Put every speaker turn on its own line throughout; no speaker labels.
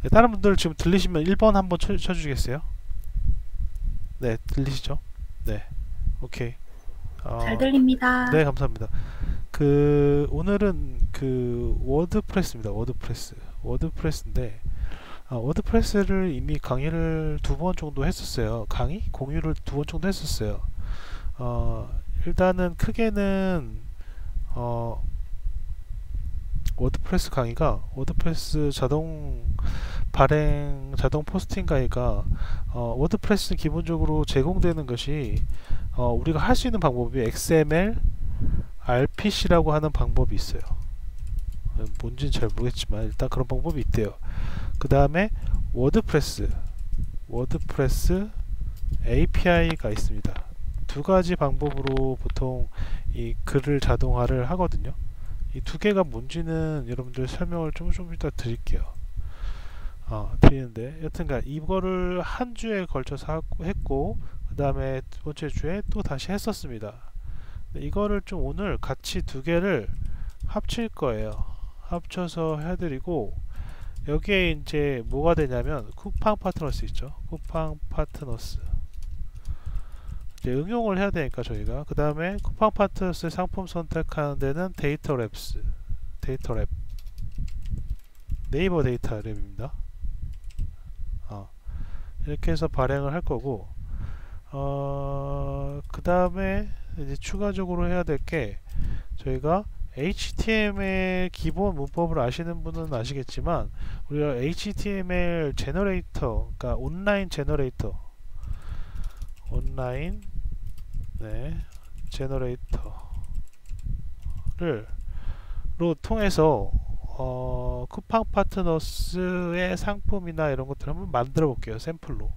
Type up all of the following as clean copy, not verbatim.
네, 다른 분들 지금 들리시면 1번 한번 쳐주시겠어요? 네, 들리시죠? 네, 오케이.
잘
어,
들립니다.
네, 감사합니다. 오늘은 워드프레스입니다. 워드프레스인데, 워드프레스를 이미 강의를 2번 정도 했었어요. 공유를 2번 정도 했었어요. 어, 일단은 크게는, 어, 워드프레스 강의가, 워드프레스 자동 포스팅 강의가, 워드프레스 기본적으로 제공되는 것이, 우리가 할 수 있는 방법이 XML, RPC라고 하는 방법이 있어요. 뭔지는 잘 모르겠지만 일단 그런 방법이 있대요. 그 다음에 워드프레스, 워드프레스 API가 있습니다. 두 가지 방법으로 보통 이 글을 자동화를 하거든요. 이 두 개가 뭔지는 여러분들 설명을 좀 이따 드릴게요. 드리는데 여튼간 이거를 한 주에 걸쳐서 했고 그 다음에 두 번째 주에 또 다시 했었습니다. 이거를 좀 오늘 같이 두 개를 합칠 거예요. 합쳐서 해드리고 여기에 이제 뭐가 되냐면 쿠팡 파트너스 있죠. 쿠팡 파트너스 이제 응용을 해야 되니까 저희가 그 다음에 쿠팡 파트너스 상품 선택하는 데는 데이터 랩 네이버 데이터 랩입니다. 이렇게 해서 발행을 할 거고 그 다음에 이제 추가적으로 해야 될 게 저희가 HTML 기본 문법을 아시는 분은 아시겠지만 우리가 HTML 제너레이터 그러니까 온라인 네, 제너레이터를 로 통해서 쿠팡 파트너스의 상품이나 이런 것들을 한번 만들어 볼게요. 샘플로.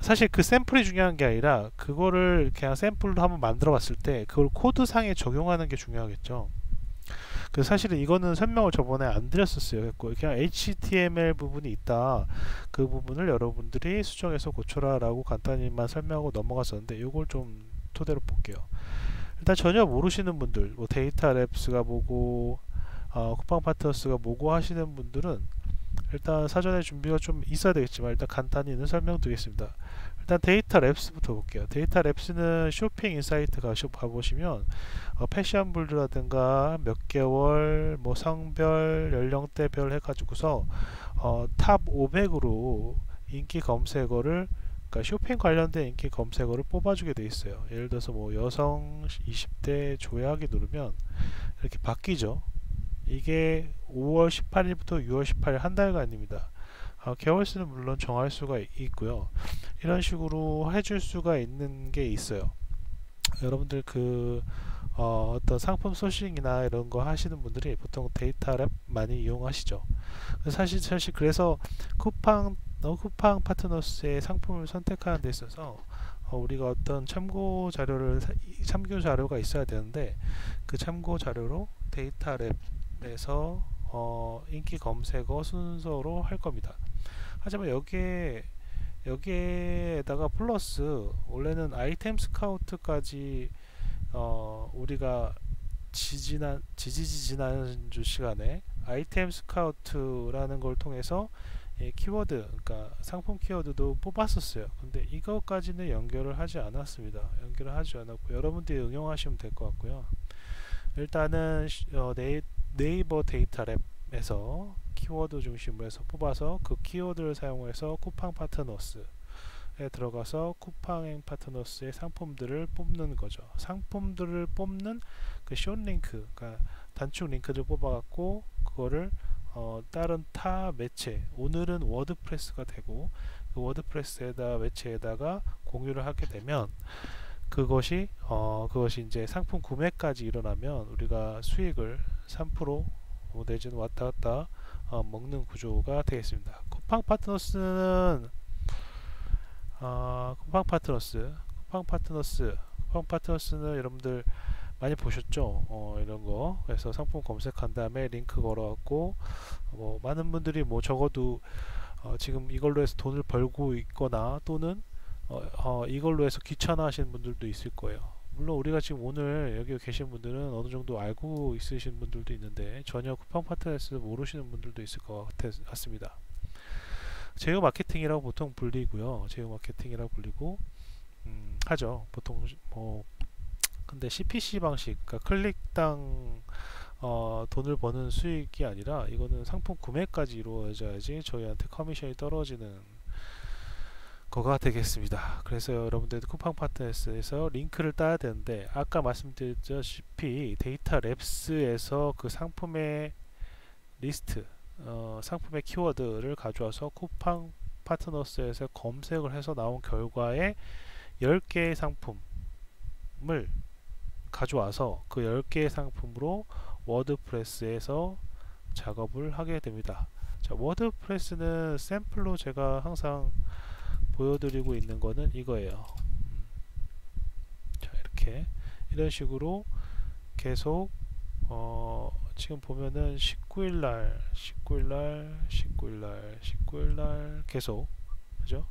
사실 그 샘플이 중요한 게 아니라 그거를 그냥 샘플로 한번 만들어 봤을 때 그걸 코드상에 적용하는 게 중요하겠죠. 그래서 사실은 이거는 설명을 저번에 안 드렸었어요. 그냥 HTML 부분이 있다. 그 부분을 여러분들이 수정해서 고쳐라 라고 간단히만 설명하고 넘어갔었는데 이걸 좀 토대로 볼게요. 일단 전혀 모르시는 분들 뭐 데이터 랩스가 뭐고 쿠팡 파트너스가 뭐고 하시는 분들은 일단 사전에 준비가 좀 있어야 되겠지만 일단 간단히는 설명드리겠습니다. 일단 데이터 랩스부터 볼게요. 데이터 랩스는 쇼핑 인사이트 가보시면 패션블루라든가 몇 개월 뭐 성별 연령대별 해가지고서 탑 500으로 인기 검색어를 그러니까 쇼핑 관련된 인기 검색어를 뽑아주게 돼 있어요. 예를 들어서 뭐 여성 20대 조회하기 누르면 이렇게 바뀌죠. 이게 5월 18일부터 6월 18일 한 달간입니다. 개월수는 물론 정할 수가 있고요. 이런 식으로 해줄 수가 있는 게 있어요. 여러분들 어떤 상품 소싱이나 이런 거 하시는 분들이 보통 데이터 랩 많이 이용하시죠. 사실 그래서 쿠팡 파트너스의 상품을 선택하는 데 있어서 우리가 어떤 참고 자료가 있어야 되는데 그 참고 자료로 데이터 랩에서 인기 검색어 순서로 할 겁니다. 하지만 여기에다가 플러스 원래는 아이템 스카우트까지 우리가 지지난주 시간에 아이템 스카우트라는 걸 통해서 키워드, 그러니까 상품 키워드도 뽑았었어요. 근데 이것까지는 연결을 하지 않았습니다. 연결을 하지 않았고 여러분들이 응용하시면 될 것 같고요. 일단은 네이버 데이터 랩에서 키워드 중심으로 해서 뽑아서 그 키워드를 사용해서 쿠팡 파트너스에 들어가서 쿠팡 파트너스의 상품들을 뽑는 거죠. 상품들을 뽑는 그 숏링크, 그러니까 단축 링크를 뽑아갖고 그거를 다른 타 매체, 오늘은 워드프레스가 되고 그 워드프레스에다 매체에다가 공유를 하게 되면 그것이 이제 상품 구매까지 일어나면 우리가 수익을 3% 내지는 왔다 갔다 먹는 구조가 되겠습니다. 쿠팡 파트너스, 쿠팡 파트너스는 여러분들 많이 보셨죠? 이런 거. 그래서 상품 검색한 다음에 링크 걸어갖고 뭐 많은 분들이 뭐 적어도 지금 이걸로 해서 돈을 벌고 있거나 또는 이걸로 해서 귀찮아 하시는 분들도 있을 거예요. 물론 우리가 지금 오늘 여기 계신 분들은 어느 정도 알고 있으신 분들도 있는데 전혀 쿠팡 파트너스 모르시는 분들도 있을 것 같습니다. 제휴 마케팅이라고 보통 불리고요. 제휴 마케팅이라고 불리고 하죠. 보통 뭐 근데 CPC 방식, 그러니까 클릭당 돈을 버는 수익이 아니라 이거는 상품 구매까지 이루어져야지 저희한테 커미션이 떨어지는 거가 되겠습니다. 그래서 여러분들 쿠팡 파트너스에서 링크를 따야 되는데 아까 말씀드렸다시피 데이터 랩스에서 그 상품의 리스트, 상품의 키워드를 가져와서 쿠팡 파트너스에서 검색을 해서 나온 결과에 10개의 상품을 가져와서 그 10개의 상품으로 워드프레스에서 작업을 하게 됩니다. 자, 워드프레스는 샘플로 제가 항상 보여드리고 있는 거는 이거예요. 자, 이렇게 이런 식으로 계속 지금 보면은 19일날 계속 그죠?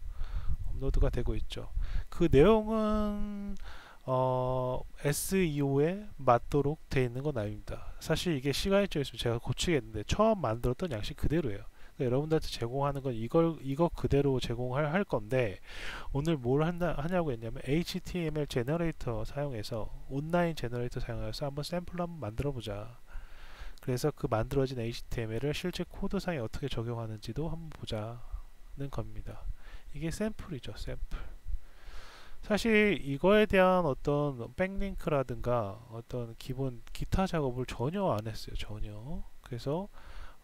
업로드가 되고 있죠. 그 내용은 SEO에 맞도록 되어 있는 건 아닙니다. 사실 이게 시간이 좀 있으면 제가 고치겠는데 처음 만들었던 양식 그대로예요. 그러니까 여러분들한테 제공하는 건 이거 그대로 제공할 건데 오늘 뭘 하냐고 했냐면 HTML 제너레이터 사용해서 온라인 제너레이터 사용해서 한번 샘플로 한번 만들어 보자. 그래서 그 만들어진 HTML을 실제 코드상에 어떻게 적용하는지도 한번 보자는 겁니다. 이게 샘플이죠, 샘플. 사실 이거에 대한 어떤 백링크라든가 어떤 기본 기타 작업을 전혀 안 했어요. 전혀. 그래서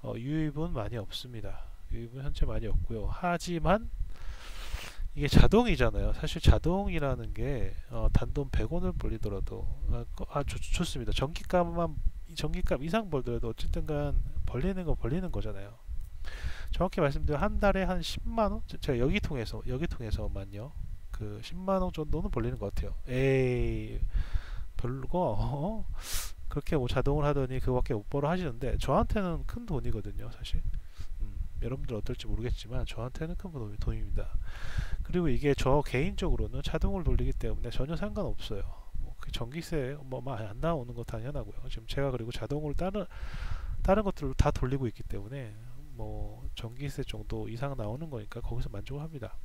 유입은 많이 없습니다. 유입은 현재 많이 없고요. 하지만 이게 자동이잖아요. 사실 자동이라는 게 단돈 100원을 벌리더라도 좋습니다. 전기값 이상 벌더라도 어쨌든간 벌리는 거 벌리는 거잖아요. 정확히 말씀드리면 한 달에 한 10만원? 제가 여기 통해서만요. 그 10만원 정도는 벌리는 것 같아요. 에이, 별거, 그렇게 뭐 자동을 하더니 그거밖에 못 벌어 하시는데, 저한테는 큰 돈이거든요, 사실. 여러분들 어떨지 모르겠지만, 저한테는 큰 돈입니다. 그리고 이게 저 개인적으로는 자동을 돌리기 때문에 전혀 상관없어요. 뭐, 그 전기세, 뭐, 많이 안 나오는 거 당연하고요. 지금 제가 그리고 자동으로 다른 것들을 다 돌리고 있기 때문에, 뭐, 전기세 정도 이상 나오는 거니까 거기서 만족을 합니다.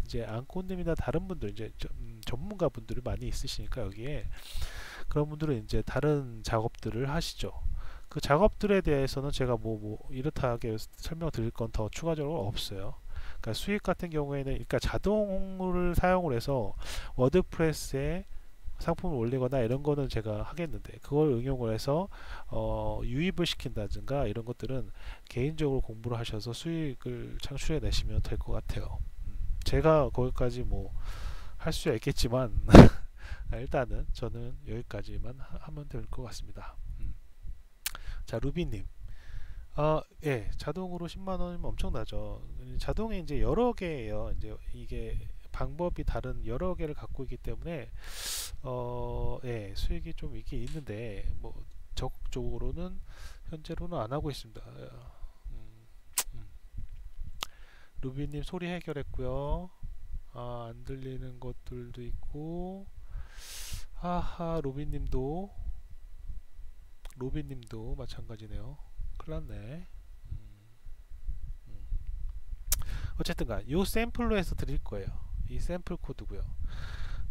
이제 안코님이나 다른 분들 이제 전문가 분들이 많이 있으시니까 여기에 그런 분들은 이제 다른 작업들을 하시죠. 그 작업들에 대해서는 제가 뭐 이렇다하게 설명드릴 건 더 추가적으로 없어요. 그러니까 수익 같은 경우에는 그러니까 자동을 사용을 해서 워드프레스에 상품을 올리거나 이런 거는 제가 하겠는데 그걸 응용을 해서 유입을 시킨다든가 이런 것들은 개인적으로 공부를 하셔서 수익을 창출해 내시면 될 것 같아요. 제가 거기까지 뭐 할 수야 있겠지만 일단은 저는 여기까지만 하면 될 것 같습니다. 자, 루비님, 예, 자동으로 10만원이면 엄청나죠. 자동에 이제 여러 개예요. 이제 이게 방법이 다른 여러 개를 갖고 있기 때문에 예, 수익이 좀 있긴 있는데 뭐 적극적으로는 현재로는 안 하고 있습니다. 루비님 소리 해결했고요. 안 들리는 것들도 있고 하하 로비님도 마찬가지네요. 큰일났네. 어쨌든간 요 샘플로 해서 드릴 거예요. 이 샘플 코드고요.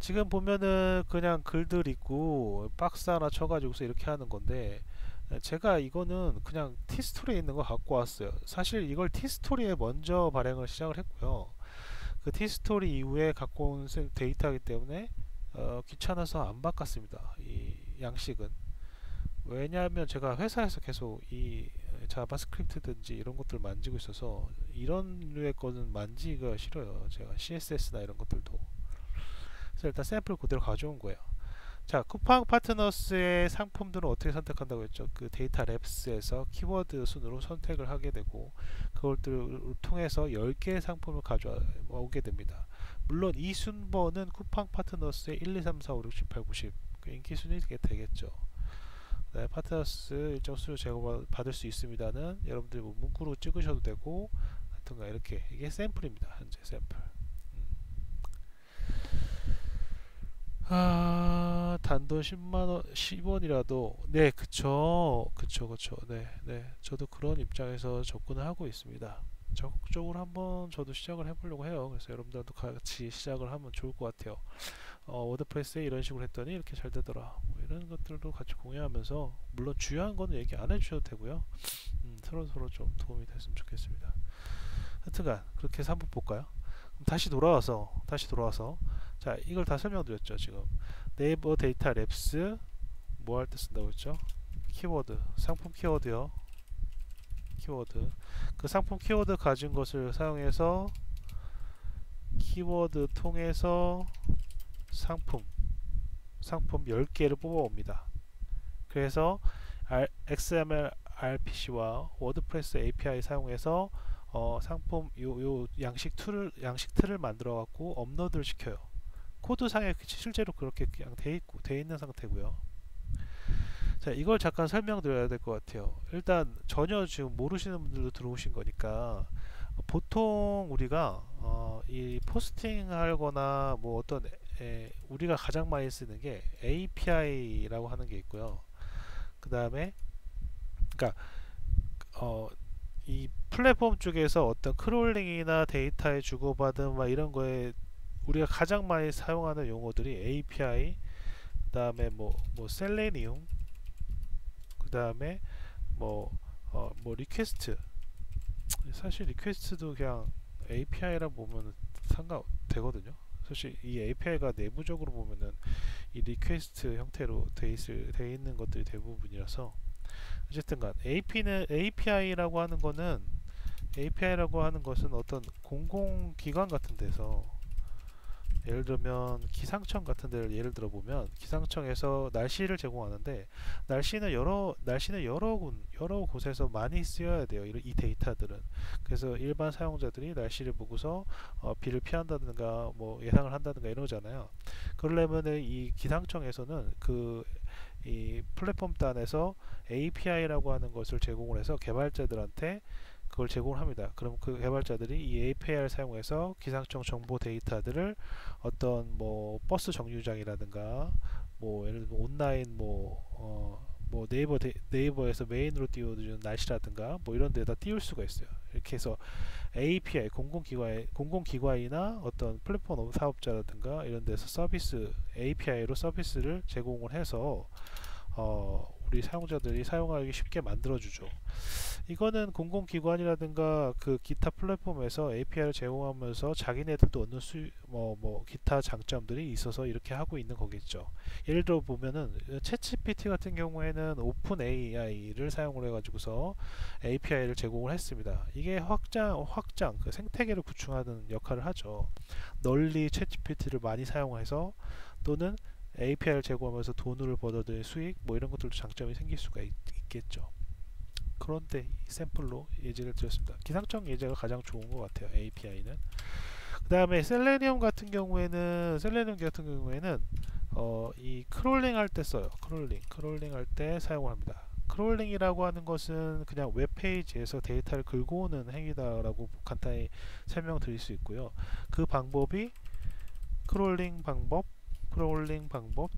지금 보면은 그냥 글들 있고 박스 하나 쳐가지고서 이렇게 하는 건데 제가 이거는 그냥 티스토리에 있는 거 갖고 왔어요. 사실 이걸 티스토리에 먼저 발행을 시작을 했고요. 그 티스토리 이후에 갖고 온 데이터이기 때문에 귀찮아서 안 바꿨습니다. 이 양식은. 왜냐하면 제가 회사에서 계속 이 자바스크립트든지 이런 것들 만지고 있어서 이런 류의 거는 만지기가 싫어요. 제가 CSS나 이런 것들도. 그래서 일단 샘플 그대로 가져온 거예요. 자, 쿠팡 파트너스의 상품들은 어떻게 선택한다고 했죠? 그 데이터 랩스에서 키워드 순으로 선택을 하게 되고 그것들을 통해서 10개의 상품을 가져오게 됩니다. 물론 이 순번은 쿠팡 파트너스의 1, 2, 3, 4, 5, 6, 7, 8, 90 그 인기 순위 되겠죠. 네, 파트너스 일정 수를 제공받을 수 있습니다는 여러분들이 뭐 문구로 찍으셔도 되고 하여튼가 이렇게 이게 샘플입니다. 현재 샘플. 단돈 10만원, 10원이라도, 네, 그쵸. 네, 저도 그런 입장에서 접근을 하고 있습니다. 적극적으로 한번 저도 시작을 해보려고 해요. 그래서 여러분들도 같이 시작을 하면 좋을 것 같아요. 워드프레스에 이런 식으로 했더니 이렇게 잘 되더라. 뭐 이런 것들도 같이 공유하면서, 물론 중요한 거는 얘기 안 해주셔도 되고요. 서로 좀 도움이 됐으면 좋겠습니다. 하여튼간 그렇게 해서 한번 볼까요? 그럼 다시 돌아와서 자, 이걸 다 설명드렸죠. 지금 네이버 데이터 랩스 뭐 할 때 쓴다고 했죠? 키워드, 상품 키워드요. 키워드, 그 상품 키워드 가진 것을 사용해서 키워드 통해서 상품 10개를 뽑아옵니다. 그래서 XML RPC와 워드프레스 API 사용해서 상품 요 양식 틀을 만들어 갖고 업로드를 시켜요. 코드상에 실제로 그렇게 그냥 돼 있는 상태고요. 자, 이걸 잠깐 설명드려야 될 것 같아요. 일단 전혀 지금 모르시는 분들도 들어오신 거니까, 보통 우리가 이 포스팅 하거나 뭐 어떤 우리가 가장 많이 쓰는 게 API라고 하는 게 있고요. 그 다음에 그러니까 이 플랫폼 쪽에서 어떤 크롤링이나 데이터의 주고받음 막 이런 거에 우리가 가장 많이 사용하는 용어들이 API, 그 다음에 뭐 셀레니움, 그 다음에 뭐 리퀘스트. 사실 리퀘스트도 그냥 API라 보면 상관되거든요. 사실 이 API가 내부적으로 보면은 이 리퀘스트 형태로 돼 있는 것들이 대부분이라서, 어쨌든간 API라고 하는 것은 어떤 공공기관 같은 데서, 예를 들면 기상청 같은 데를 예를 들어 보면, 기상청에서 날씨를 제공하는데 날씨는 여러 곳에서 많이 쓰여야 돼요. 이 데이터들은. 그래서 일반 사용자들이 날씨를 보고서 비를 피한다든가 뭐 예상을 한다든가 이러잖아요. 그러려면은 이 기상청에서는 이 플랫폼 단에서 API라고 하는 것을 제공을 해서 개발자들한테 그걸 제공을 합니다. 그럼 그 개발자들이 이 API를 사용해서 기상청 정보 데이터들을 어떤 뭐 버스 정류장이라든가, 뭐 예를 들면 온라인 뭐 네이버에서 메인으로 띄워주는 날씨라든가 뭐 이런 데다 띄울 수가 있어요. 이렇게 해서 API, 공공기관이나 어떤 플랫폼 사업자라든가 이런 데서 API로 서비스를 제공을 해서 우리 사용자들이 사용하기 쉽게 만들어주죠. 이거는 공공기관이라든가 그 기타 플랫폼에서 API를 제공하면서 자기네들도 얻는 기타 장점들이 있어서 이렇게 하고 있는 거겠죠. 예를 들어 보면은 챗GPT 같은 경우에는 오픈 AI를 사용을 해가지고서 API를 제공을 했습니다. 이게 확장 그 생태계를 구축하는 역할을 하죠. 널리 챗GPT를 많이 사용해서, 또는 API를 제공하면서 돈을 벌어들인 수익 뭐 이런 것들도 장점이 생길 수가 있겠죠. 그런데 샘플로 예제를 드렸습니다. 기상청 예제가 가장 좋은 것 같아요. API는. 그 다음에 셀레니움 같은 경우에는 이 크롤링 할 때 써요. 크롤링 할 때 사용을 합니다. 크롤링이라고 하는 것은 그냥 웹페이지에서 데이터를 긁어 오는 행위다라고 간단히 설명드릴 수 있고요. 그 방법이 크롤링 방법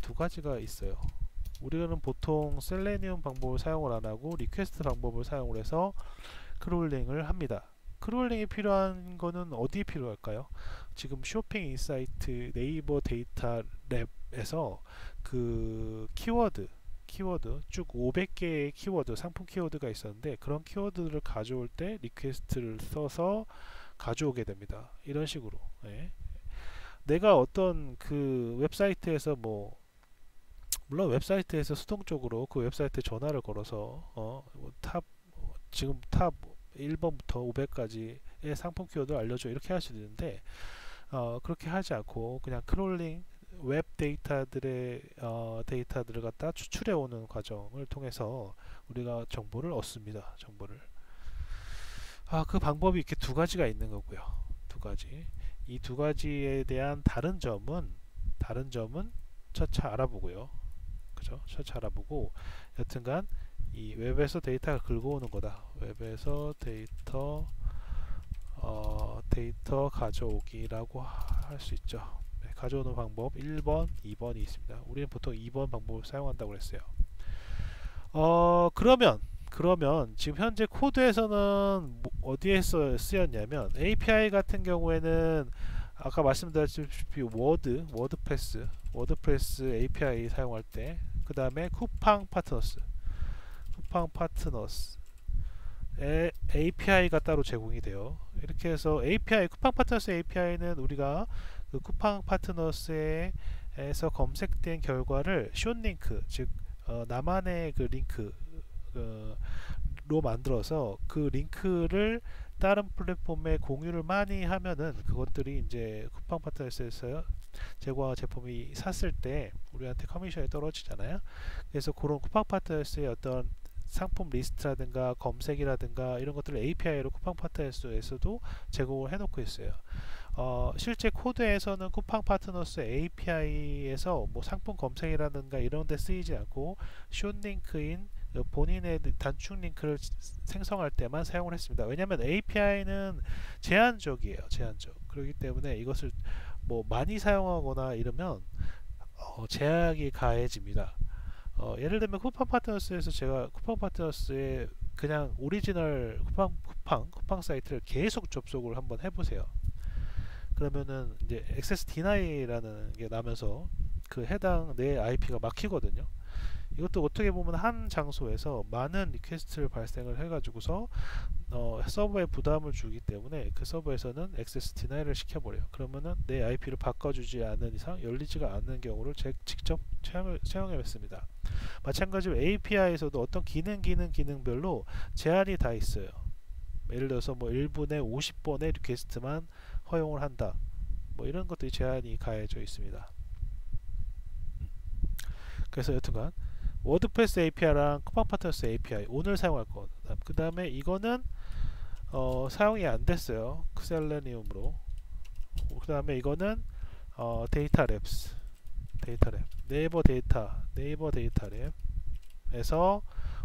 두 가지가 있어요. 우리는 보통 셀레니움 방법을 사용을 안하고 리퀘스트 방법을 사용을 해서 크롤링을 합니다. 크롤링이 필요한 거는 어디에 필요할까요? 지금 쇼핑 인사이트 네이버 데이터 랩에서 그 키워드 쭉 500개의 키워드, 상품 키워드가 있었는데, 그런 키워드를 가져올 때 리퀘스트를 써서 가져오게 됩니다. 이런 식으로. 네. 내가 어떤 그 웹사이트에서 물론 웹사이트에서 수동적으로 그 웹사이트에 전화를 걸어서 지금 탑 1번부터 500까지의 상품 키워드를 알려줘 이렇게 할 수 있는데, 그렇게 하지 않고 그냥 크롤링 웹 데이터들의 데이터들을 갖다 추출해 오는 과정을 통해서 우리가 정보를 얻습니다. 그 방법이 이렇게 두 가지가 있는 거고요. 이 두 가지에 대한 다른 점은 차차 알아보고요. 그죠? 차차 알아보고, 여튼간 이 웹에서 데이터가 긁어오는 거다. 웹에서 데이터 가져오기라고 할 수 있죠. 네, 가져오는 방법 1번, 2번이 있습니다. 우리는 보통 2번 방법을 사용한다고 했어요. 그러면 그러면 지금 현재 코드에서는 어디에 쓰였냐면 API 같은 경우에는 아까 말씀드렸다시피 워드프레스 API 사용할 때, 그 다음에 쿠팡 파트너스 API가 따로 제공이 돼요. 이렇게 해서 쿠팡 파트너스 API는 우리가 그 쿠팡 파트너스에서 검색된 결과를 숏링크, 즉 나만의 그 링크 로 만들어서 그 링크를 다른 플랫폼에 공유를 많이 하면은 그것들이 이제 쿠팡 파트너스에서 제공한 제품이 샀을 때 우리한테 커미션이 떨어지잖아요. 그래서 그런 쿠팡 파트너스의 어떤 상품 리스트라든가 검색이라든가 이런 것들을 API로 쿠팡 파트너스에서도 제공을 해놓고 있어요. 실제 코드에서는 쿠팡 파트너스 API에서 뭐 상품 검색이라든가 이런 데 쓰이지 않고 숏링크인 본인의 단축 링크를 생성할 때만 사용을 했습니다. 왜냐하면 API는 제한적이에요. 그렇기 때문에 이것을 뭐 많이 사용하거나 이러면 제약이 가해집니다. 예를 들면 쿠팡 파트너스에서 제가 쿠팡 파트너스의 그냥 오리지널 쿠팡 사이트를 계속 접속을 한번 해보세요. 그러면은 이제 액세스 디나이라는 게 나면서 그 해당 내 IP가 막히거든요. 이것도 어떻게 보면 한 장소에서 많은 리퀘스트를 발생을 해가지고서 서버에 부담을 주기 때문에 그 서버에서는 액세스 디나이를 시켜버려요. 그러면은 내 IP를 바꿔주지 않는 이상 열리지가 않는 경우를 직접 체험해봤습니다. 마찬가지로 API에서도 어떤 기능별로 제한이 다 있어요. 예를 들어서 뭐 1분에 50번의 리퀘스트만 허용을 한다. 뭐 이런 것들이 제한이 가해져 있습니다. 그래서 여튼간 워드프레스 API랑 쿠팡 파트너스 API 오늘 사용할 것. 그 다음에 이거는 사용이 안 됐어요. 셀레니움으로. 그 다음에 이거는 데이터랩 네이버 데이터랩에서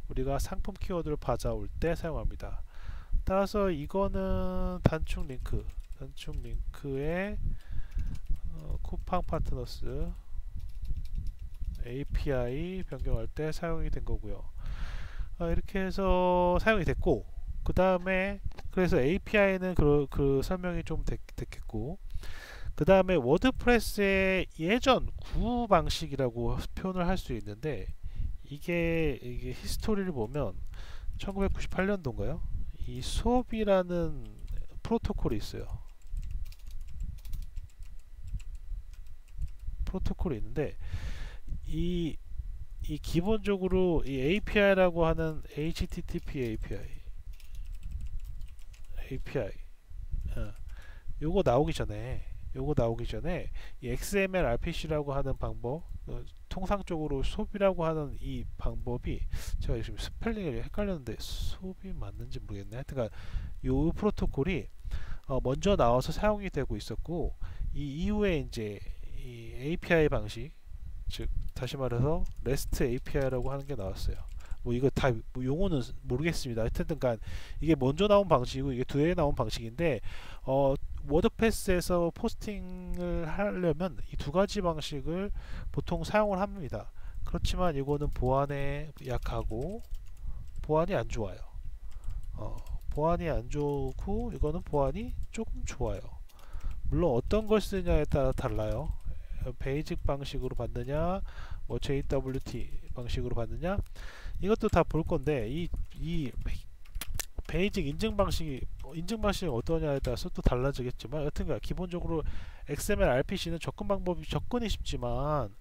우리가 상품 키워드를 받아올 때 사용합니다. 따라서 이거는 단축 링크에 쿠팡 파트너스 API 변경할 때 사용이 된 거고요. 이렇게 해서 사용이 됐고, 그 다음에 그래서 API는 그 설명이 좀 됐겠고, 그 다음에 워드프레스의 예전 구호 방식이라고 표현을 할 수 있는데 이게 히스토리를 보면 1998년도인가요? 이 수업이라는 프로토콜이 있어요. 프로토콜이 있는데 이 기본적으로 이 API라고 하는 HTTP API 요거 나오기 전에 이 XML RPC라고 하는 방법, 통상적으로 SOAP이라고 하는 이 방법이 제가 지금 스펠링이 헷갈렸는데 SOAP이 맞는지 모르겠네. 하여튼 요 프로토콜이 먼저 나와서 사용이 되고 있었고, 이 이후에 이제 이 API 방식, 즉 다시 말해서 REST API라고 하는 게 나왔어요. 뭐 이거 다 뭐 용어는 모르겠습니다. 하여튼 이게 먼저 나온 방식이고 이게 뒤에 나온 방식인데 워드프레스에서 포스팅을 하려면 이 두 가지 방식을 보통 사용을 합니다. 그렇지만 이거는 보안에 약하고 보안이 안 좋아요. 보안이 안 좋고 이거는 보안이 조금 좋아요. 물론 어떤 걸 쓰냐에 따라 달라요. 베이직 방식으로 받느냐, 뭐 JWT 방식으로 받느냐, 이것도 다 볼 건데 이 베이직 인증 방식이 어떠냐에 따라서 또 달라지겠지만, 여튼간 기본적으로 XML RPC는 접근이 쉽지만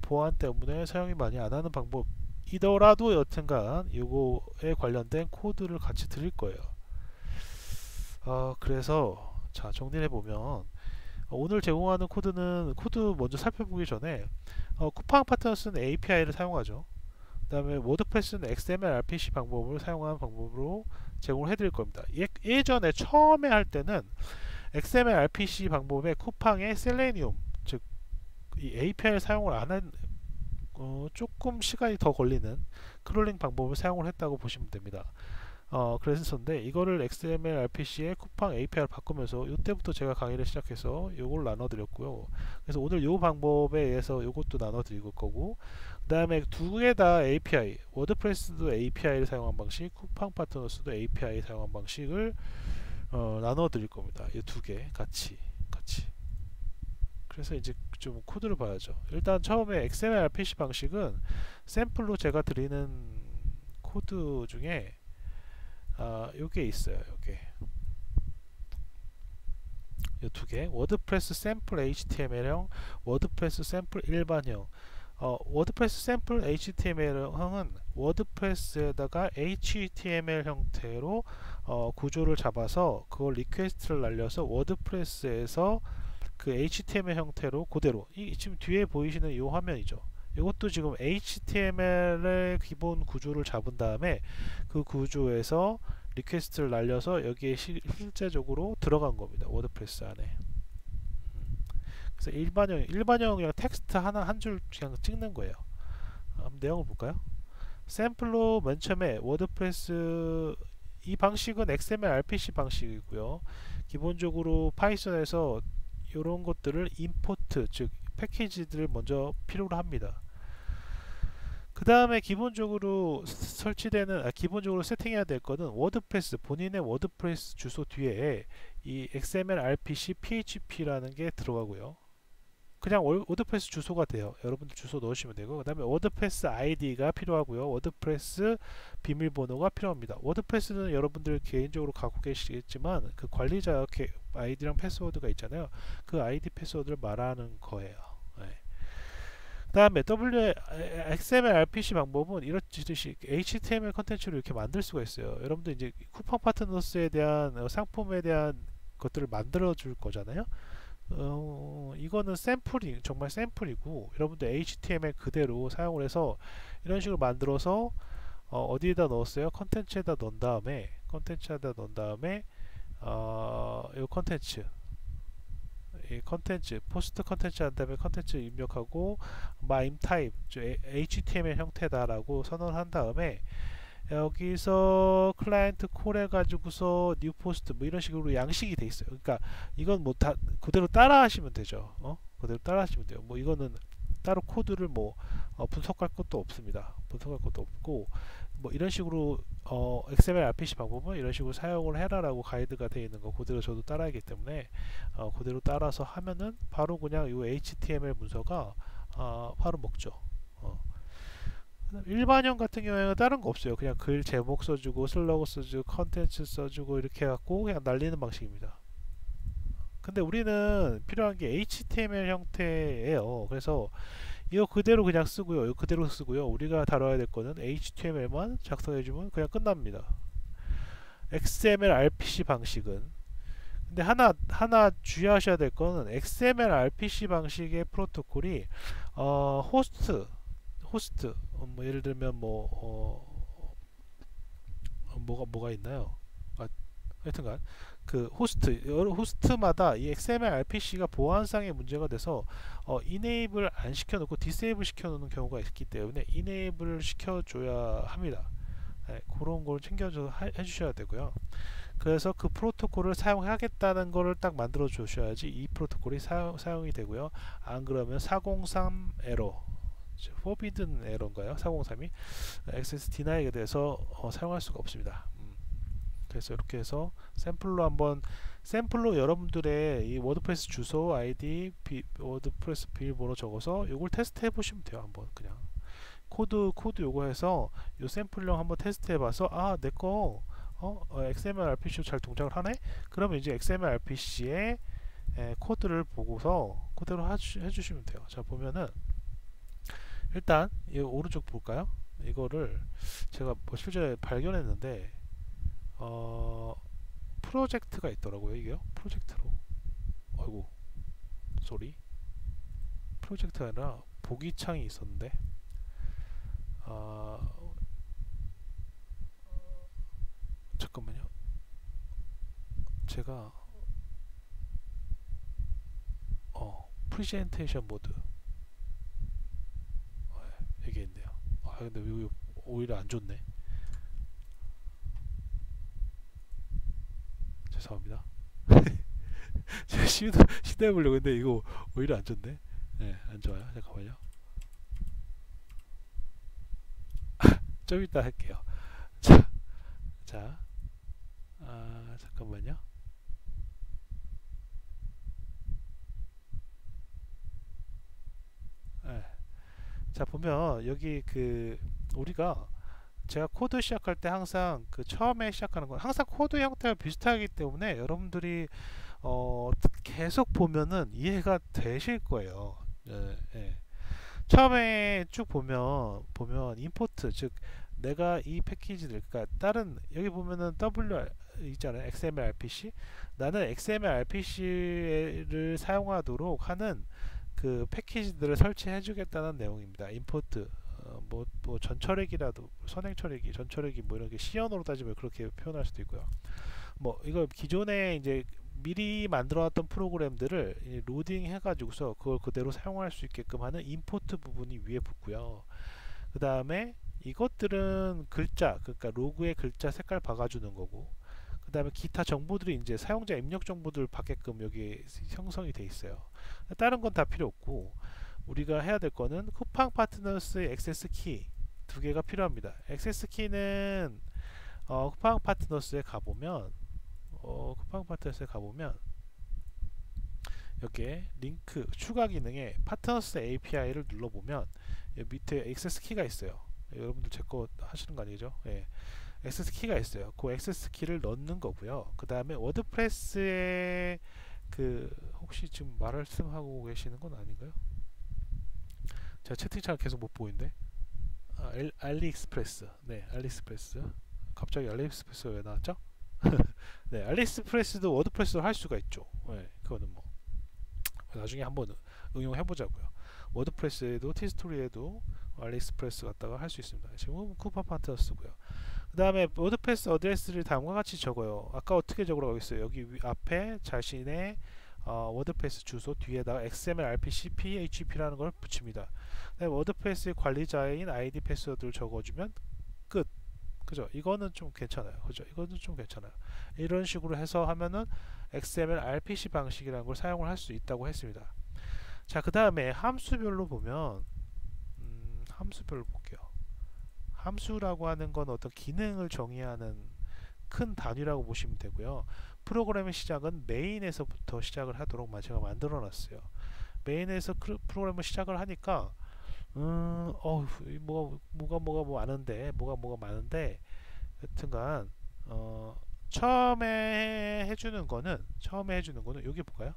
보안 때문에 사용이 많이 안 하는 방법이더라도 여튼간 이거에 관련된 코드를 같이 드릴 거예요. 그래서 자, 정리해 보면 오늘 제공하는 코드 먼저 살펴보기 전에 쿠팡 파트너스는 API를 사용하죠. 그 다음에 워드프레스는 XML RPC 방법을 사용하는 방법으로 제공을 해드릴 겁니다. 예전에 처음에 할 때는 XML RPC 방법에 쿠팡의 셀레니움, 즉 이 API를 사용을 안 한 조금 시간이 더 걸리는 크롤링 방법을 사용을 했다고 보시면 됩니다. 그랬었는데 이거를 XML RPC에 쿠팡 API를 바꾸면서 이때부터 제가 강의를 시작해서 요걸 나눠드렸고요. 그래서 오늘 요 방법에 의해서 요것도 나눠드릴 거고, 그 다음에 두 개 다 API, 워드프레스도 API를 사용한 방식, 쿠팡 파트너스도 API 사용한 방식을 나눠드릴 겁니다. 이 두 개 같이. 그래서 이제 좀 코드를 봐야죠. 일단 처음에 XML RPC 방식은 샘플로 제가 드리는 코드 중에 요게 있어요. 요게 요 두 개, 워드프레스 샘플 HTML형, 워드프레스 샘플 일반형. 워드프레스 샘플 HTML형은 워드프레스에다가 HTML 형태로 구조를 잡아서 그걸 리퀘스트를 날려서 워드프레스에서 그 HTML 형태로 그대로, 이 지금 뒤에 보이시는 이 화면이죠. 이것도 지금 HTML의 기본 구조를 잡은 다음에 그 구조에서 리퀘스트를 날려서 여기에 실제적으로 들어간 겁니다. 워드프레스 안에. 그래서 일반형 그냥 텍스트 하나 한 줄 그냥 찍는 거예요. 한번 내용을 볼까요? 샘플로 맨 처음에 워드프레스, 이 방식은 XML RPC 방식이고요. 기본적으로 파이썬에서 이런 것들을 임포트, 즉 패키지들을 먼저 필요로 합니다. 그 다음에 기본적으로 기본적으로 세팅해야 될 거는 워드프레스, 본인의 워드프레스 주소 뒤에 이 XML RPC PHP라는 게 들어가고요. 그냥 워드프레스 주소가 돼요. 여러분들 주소 넣으시면 되고, 그 다음에 워드프레스 아이디가 필요하고요. 워드프레스 비밀번호가 필요합니다. 워드프레스는 여러분들 개인적으로 갖고 계시겠지만 그 관리자 아이디랑 패스워드가 있잖아요. 그 아이디 패스워드를 말하는 거예요. 네. 그 다음에 XML RPC 방법은 이렇듯이 HTML 컨텐츠를 이렇게 만들 수가 있어요. 여러분들 이제 쿠팡 파트너스에 대한 상품에 대한 것들을 만들어 줄 거잖아요. 이거는 정말 샘플이고, 여러분들 HTML 그대로 사용을 해서 이런 식으로 만들어서 어디에다 넣었어요? 컨텐츠에다 넣은 다음에 이 컨텐츠 포스트 컨텐츠 한 다음에 컨텐츠 입력하고 MIME 타입 HTML 형태다라고 선언한 다음에 여기서 클라이언트 콜 해가지고서 뉴 포스트 뭐 이런 식으로 양식이 돼 있어요. 그러니까 이건 뭐 다 그대로 따라 하시면 되죠. 그대로 따라 하시면 돼요. 뭐 이거는 따로 코드를 뭐 분석할 것도 없습니다. 분석할 것도 없고, 뭐 이런 식으로 XML RPC 방법은 이런 식으로 사용을 해라라고 가이드가 되어 있는 거 그대로 저도 따라하기 때문에 그대로 따라서 하면은 바로 그냥 이 HTML 문서가 바로 먹죠. 일반형 같은 경우에는 다른 거 없어요. 그냥 글 제목 써주고 슬러그 써주고 컨텐츠 써주고 이렇게 해갖고 그냥 날리는 방식입니다. 근데 우리는 필요한 게 HTML 형태예요. 그래서 이거 그대로 그냥 쓰고요. 이거 그대로 쓰고요. 우리가 다뤄야 될 거는 HTML만 작성해주면 그냥 끝납니다. XML RPC 방식은, 근데 하나 주의하셔야 될 거는 XML RPC 방식의 프로토콜이 호스트 뭐 예를 들면 뭐가 있나요? 하여튼간 그 여러 호스트마다 이 XML RPC가 보안상의 문제가 돼서 이네이블 안 시켜놓고 디세이블 시켜놓는 경우가 있기 때문에 이네이블을 시켜줘야 합니다. 네, 그런 걸 챙겨서 해주셔야 되고요. 그래서 그 프로토콜을 사용하겠다는 거를 딱 만들어 주셔야지 이 프로토콜이 사용이 되고요. 안 그러면 403 에러, forbidden 에러인가요? 403이 액세스 디나이에 대해서 사용할 수가 없습니다. 그래서 이렇게 해서 샘플로 여러분들의 이 워드프레스 주소, 아이디, 워드프레스 비밀번호 적어서 이걸 테스트 해보시면 돼요. 한번 그냥 코드 요거 해서 이 샘플용 한번 테스트 해봐서 내거 XML RPC로 잘 동작을 하네? 그러면 이제 XML RPC의 코드를 보고서 그대로 해주시면 돼요. 자, 보면은 일단 이 오른쪽 볼까요? 이거를 제가 뭐 실제 발견했는데 프로젝트가 있더라고요. 이게요. 프로젝트로. 아이고, 쏘리. 프로젝트가 아니라 보기 창이 있었는데 잠깐만요. 제가 프레젠테이션 모드 이게 있네요. 근데 이거 오히려 안 좋네. 죄송합니다. 제가 시도해보려고 했는데 이거 오히려 안 좋네. 네, 안 좋아요. 잠깐만요. 좀 이따 할게요. 자, 자, 잠깐만요. 네. 자, 보면 여기 그 우리가 제가 코드 시작할 때 항상 그 처음에 시작하는 건 항상 코드 형태가 비슷하기 때문에 여러분들이 계속 보면은 이해가 되실 거예요. 예. 처음에 쭉 보면 임포트 즉 내가 이 패키지들 그러니까 다른 여기 보면은 WR 있잖아요. XML RPC 나는 XML RPC를 사용하도록 하는 그 패키지들을 설치해 주겠다는 내용입니다. 임포트 뭐 전처리기라도 선행처리기 전처리기 뭐 이런 게 시연으로 따지면 그렇게 표현할 수도 있고요. 뭐 이거 기존에 이제 미리 만들어놨던 프로그램들을 로딩 해가지고서 그걸 그대로 사용할 수 있게끔 하는 임포트 부분이 위에 붙고요. 그 다음에 이것들은 글자 그러니까 로그에 글자 색깔 박아주는 거고 그 다음에 기타 정보들이 이제 사용자 입력 정보들 받게끔 여기 형성이 돼 있어요. 다른 건 다 필요 없고 우리가 해야 될 거는 쿠팡 파트너스의 액세스 키 두 개가 필요합니다. 액세스 키는 쿠팡 파트너스에 가보면 여기에 링크 추가 기능에 파트너스 API를 눌러보면 밑에 액세스 키가 있어요. 여러분들 제 거 하시는 거 아니죠? 예. 액세스 키가 있어요. 그 액세스 키를 넣는 거고요. 그 다음에 워드프레스에 그 혹시 지금 말씀하고 계시는 건 아닌가요? 제가 채팅창을 계속 못 보이는데 알리익스프레스 네 알리익스프레스 갑자기 알리익스프레스 왜 나왔죠? 네 알리익스프레스도 워드프레스로 할 수가 있죠. 네, 그거는 뭐 나중에 한번 응용해 보자고요. 워드프레스에도 티스토리에도 알리익스프레스 갖다가 할 수 있습니다. 지금 쿠팡 파트너스고요. 그 다음에 워드프레스 어드레스를 다음과 같이 적어요. 아까 어떻게 적으라고 했어요? 여기 앞에 자신의 워드프레스 주소 뒤에다가 XML RPC PHP라는 걸 붙입니다. 워드프레스의 관리자인 아이디 패스워드를 적어주면 끝. 그죠? 이거는 좀 괜찮아요. 그죠? 이거는 좀 괜찮아요. 이런 식으로 해서 하면은 XML RPC 방식이라는 걸 사용을 할 수 있다고 했습니다. 자, 그 다음에 함수별로 보면 함수별로 볼게요. 함수라고 하는 건 어떤 기능을 정의하는 큰 단위라고 보시면 되고요. 프로그램의 시작은 메인에서부터 시작을 하도록 제가 만들어 놨어요. 메인에서 프로그램을 시작을 하니까 뭐가 많은데 여튼간 처음에 해주는 거는 여기 볼까요?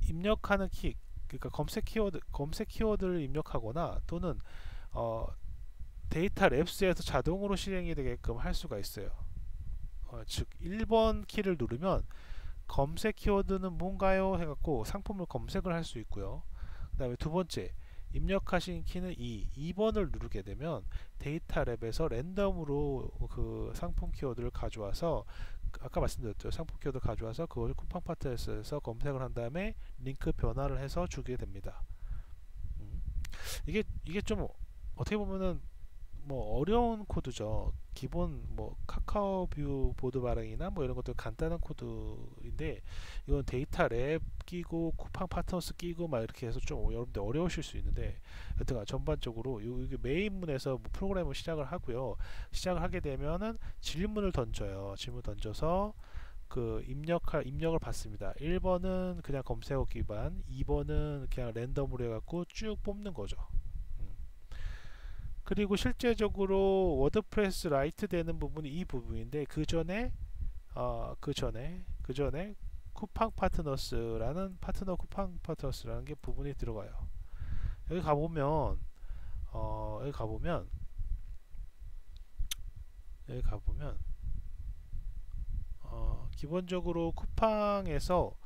입력하는 키 그러니까 검색 키워드를 입력하거나 또는 데이터 랩스에서 자동으로 실행이 되게끔 할 수가 있어요. 즉 1번 키를 누르면 검색 키워드는 뭔가요? 해갖고 상품을 검색을 할 수 있고요. 그 다음에 두 번째 입력하신 키는 2번을 누르게 되면 데이터 랩에서 랜덤으로 그 상품 키워드를 가져와서 아까 말씀드렸죠. 상품 키워드 가져와서 그걸 쿠팡 파트에서 검색을 한 다음에 링크 변화를 해서 주게 됩니다. 이게 좀 어떻게 보면은 뭐 어려운 코드죠. 기본 뭐 카카오 뷰 보드 발행이나 뭐 이런 것들 간단한 코드인데 이건 데이터 랩 끼고 쿠팡 파트너스 끼고 막 이렇게 해서 좀 여러분들 어려우실 수 있는데 여튼 전반적으로 이게 메인문에서 뭐 프로그램을 시작을 하고요. 시작을 하게 되면은 질문을 던져요. 질문 던져서 그 입력을 받습니다. 1번은 그냥 검색어 기반, 2번은 그냥 랜덤으로 해갖고 쭉 뽑는 거죠. 그리고 실제적으로 워드프레스 라이트 되는 부분이 이 부분인데 그 전에 쿠팡 파트너스라는 쿠팡 파트너스라는 게 부분이 들어가요. 여기 가보면 기본적으로 쿠팡에서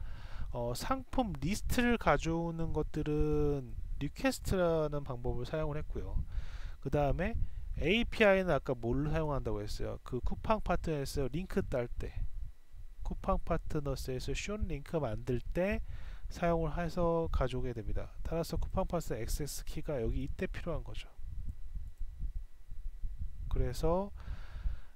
상품 리스트를 가져오는 것들은 리퀘스트라는 방법을 사용을 했고요. 그 다음에 API는 아까 뭘 사용한다고 했어요? 그 쿠팡 파트너스에서 링크 딸 때, 쿠팡 파트너스에서 쇼 링크 만들 때 사용을 해서 가져오게 됩니다. 따라서 쿠팡 파트너스 액세스 키가 여기 이때 필요한 거죠. 그래서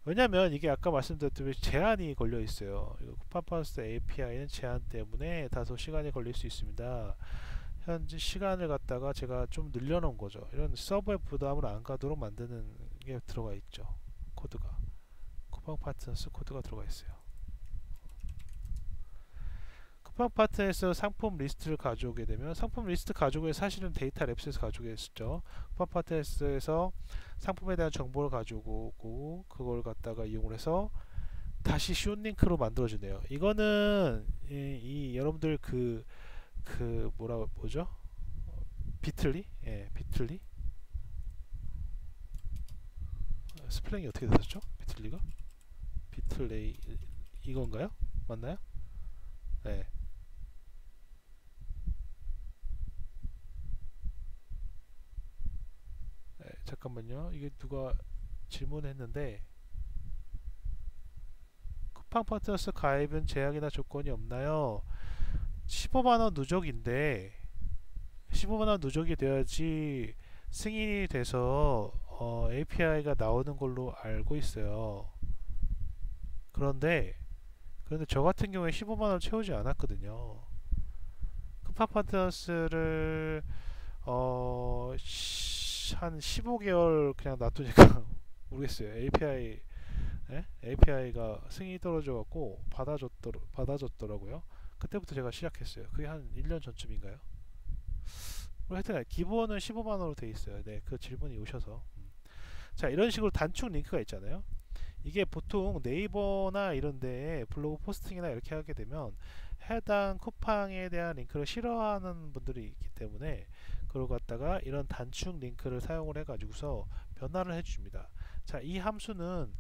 왜냐면 이게 아까 말씀드렸듯이 제한이 걸려 있어요. 이거 쿠팡파스 API는 제한 때문에 다소 시간이 걸릴 수 있습니다. 현재 시간을 갖다가 제가 좀 늘려놓은 거죠. 이런 서버에 부담을 안 가도록 만드는 게 들어가 있죠. 코드가 쿠팡 파트너스 코드가 들어가 있어요. 쿠팡 파트너에서 상품 리스트를 가져오게 되면 상품 리스트 가져오게 사실은 데이터 랩스에서 가져오게 했었죠. 쿠팡 파트너스에서 상품에 대한 정보를 가져오고 그걸 갖다가 이용을 해서 다시 숏링크로 만들어주네요. 이거는 여러분들 뭐죠? 비틀리? 예, 비틀리? 스펠링이 어떻게 되셨죠? 비틀리가? 비틀레이 이건가요? 맞나요? 네. 네, 잠깐만요. 이게 누가 질문했는데 쿠팡 파트너스 가입은 제약이나 조건이 없나요? 15만원 누적인데 15만원 누적이 돼야지 승인이 돼서 API가 나오는 걸로 알고 있어요. 그런데 저 같은 경우에 15만원 채우지 않았거든요. 쿠팡 파트너스를 한 15개월 그냥 놔두니까 모르겠어요. API가 승인이 떨어져 갖고 받아줬더라고요. 그때부터 제가 시작했어요. 그게 한 1년 전쯤인가요? 하여튼 기본은 15만원으로 돼 있어요. 네, 그 질문이 오셔서. 자, 이런 식으로 단축 링크가 있잖아요. 이게 보통 네이버나 이런데 블로그 포스팅이나 이렇게 하게 되면 해당 쿠팡에 대한 링크를 싫어하는 분들이 있기 때문에 그걸 갖다가 이런 단축 링크를 사용을 해가지고서 변화를 해줍니다. 자, 이 함수는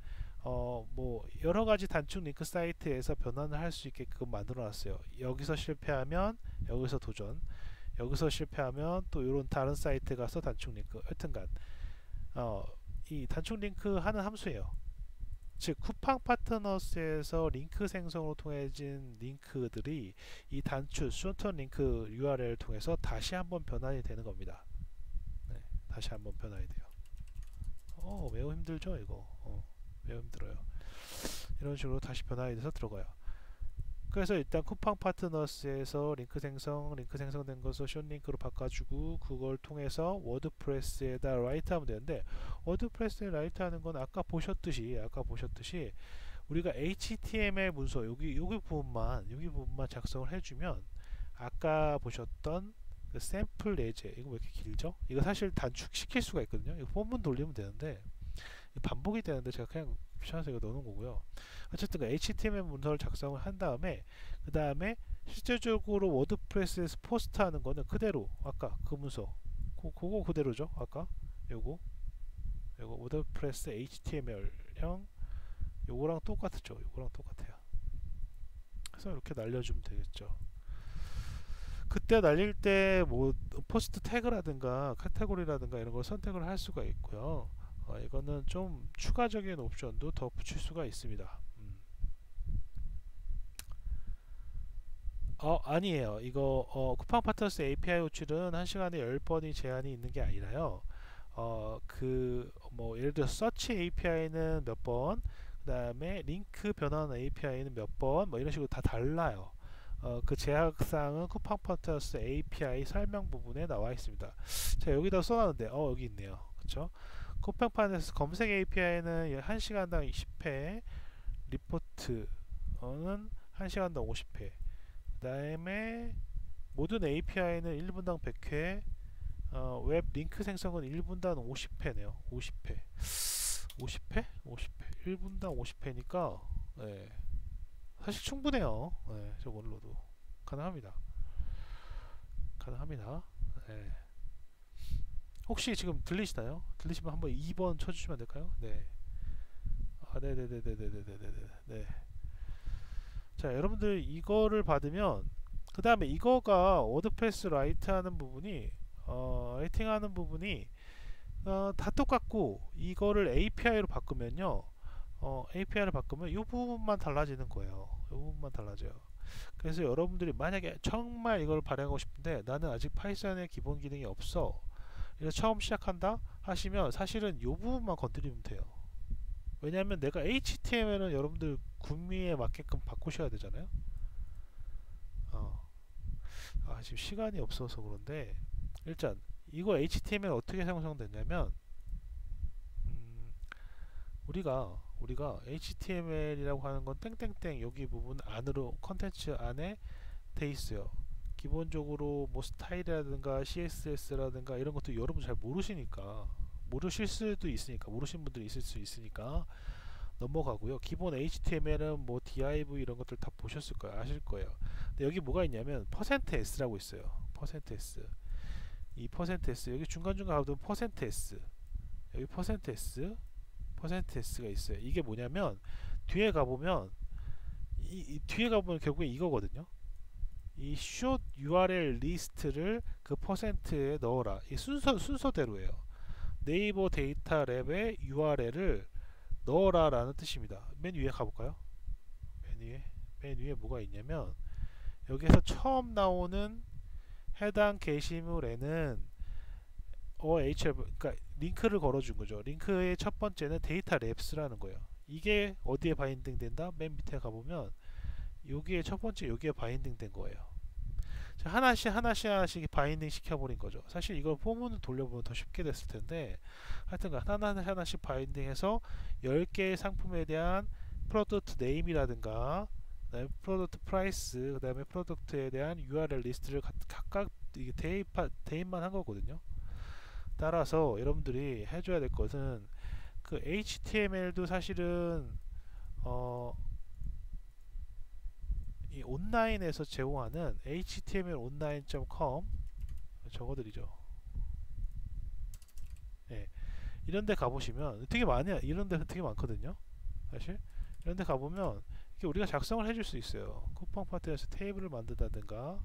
뭐 여러가지 단축 링크 사이트에서 변환을 할 수 있게끔 만들어 놨어요. 여기서 실패하면 여기서 도전, 여기서 실패하면 또 이런 다른 사이트 가서 단축 링크. 여튼간 이 단축 링크 하는 함수예요. 즉 쿠팡 파트너스에서 링크 생성으로 통해진 링크들이 이 단축 쇼턴 링크 URL을 통해서 다시 한번 변환이 되는 겁니다. 네, 다시 한번 변환이 돼요. 매우 힘들죠 이거. 매우 힘들어요. 이런 식으로 다시 변환이 돼서 들어가요. 그래서 일단 쿠팡 파트너스에서 링크 생성된 것을 숏링크로 바꿔주고 그걸 통해서 워드프레스에다 라이트하면 되는데, 워드프레스에 라이트하는 건 아까 보셨듯이 우리가 HTML 문서 여기 부분만 작성을 해주면 아까 보셨던 그 샘플 예제, 이거 왜 이렇게 길죠? 이거 사실 단축시킬 수가 있거든요. 이거 본문 돌리면 되는데 반복이 되는데 제가 그냥 귀찮아서 이거 넣는 거고요. 어쨌든 그 HTML 문서를 작성을 한 다음에 그 다음에 실제적으로 워드프레스에서 포스트하는 거는 그대로 아까 그 문서 그거 그대로죠. 아까 요거 워드프레스 HTML형 요거랑 똑같죠. 요거랑 똑같아요. 그래서 이렇게 날려주면 되겠죠. 그때 날릴 때 뭐 포스트 태그라든가 카테고리라든가 이런 걸 선택을 할 수가 있고요. 이거는 좀 추가적인 옵션도 더 붙일 수가 있습니다. 아니에요. 이거 쿠팡 파트너스 API 호출은 1시간에 10번이 제한이 있는 게 아니라요. 뭐 예를 들어 서치 API는 몇 번, 그 다음에 링크 변환 API는 몇 번, 뭐 이런 식으로 다 달라요. 그 제약사항은 쿠팡 파트너스 API 설명 부분에 나와 있습니다. 자, 여기다 써놨는데 여기 있네요. 그쵸? 쿠팡 파트너스 검색 API는 1시간당 10회, 리포트는 1시간당 50회, 그 다음에 모든 API는 1분당 100회, 웹 링크 생성은 1분당 50회네요. 50회 1분당 50회니까 네, 사실 충분해요. 네, 저걸로도 가능합니다. 네. 혹시 지금 들리시나요? 들리시면 한번 2번 쳐주시면 될까요? 네. 네네네네네네네네. 자, 여러분들 이거를 받으면 그 다음에 이거가 워드프레스 라이트하는 부분이 라이팅하는 부분이 다 똑같고, 이거를 API로 바꾸면요, API를 바꾸면 이 부분만 달라지는 거예요. 이 부분만 달라져요. 그래서 여러분들이 만약에 정말 이걸 발행하고 싶은데 나는 아직 파이썬의 기본 기능이 없어, 이래서 처음 시작한다 하시면 사실은 이 부분만 건드리면 돼요. 왜냐하면 내가 HTML은 여러분들 구미에 맞게끔 바꾸셔야 되잖아요. 지금 시간이 없어서 그런데 일단 이거 HTML 어떻게 생성됐냐면 우리가 HTML이라고 하는 건 땡땡땡 여기 부분 안으로 컨텐츠 안에 돼 있어요. 기본적으로 뭐 스타일이라든가 CSS라든가 이런 것도 여러분 잘 모르시니까 모르실 수도 있으니까 모르신 분들이 있을 수 있으니까 넘어가고요. 기본 HTML은 뭐 div 이런 것들 다 보셨을 거예요. 아실 거예요. 근데 여기 뭐가 있냐면 %s라고 있어요. %s 이 %s 여기 중간중간 가보면 %s 여기 %s가 있어요. 이게 뭐냐면 뒤에 가보면 뒤에 가보면 결국에 이거거든요. 이 short URL 리스트를 그 %에 넣어라. 이 순서대로예요. 네이버 데이터 랩의 URL을 넣어라 라는 뜻입니다. 맨 위에 가볼까요? 맨 위에 뭐가 있냐면 여기서 처음 나오는 해당 게시물에는 그러니까 링크를 걸어준 거죠. 링크의 첫 번째는 데이터 랩스라는 거예요. 이게 어디에 바인딩 된다? 맨 밑에 가보면 여기에 첫 번째 여기에 바인딩 된 거예요. 하나씩 바인딩 시켜버린 거죠. 사실 이걸 포문을 돌려보면 더 쉽게 됐을 텐데 하여튼간 하나씩 바인딩해서 10개의 상품에 대한 프로덕트 네임이라든가 그다음에 프로덕트 프라이스 그다음에 프로덕트에 대한 URL 리스트를 각각 이게 대입만 한 거거든요. 따라서 여러분들이 해줘야 될 것은 그 HTML도 사실은 이 온라인에서 제공하는 htmlonline.com 저거들이죠. 네. 이런데 가보시면 되게 이런데 되게 많거든요. 사실 이런데 가보면 이렇게 우리가 작성을 해줄 수 있어요. 쿠팡 파트에서 테이블을 만든다든가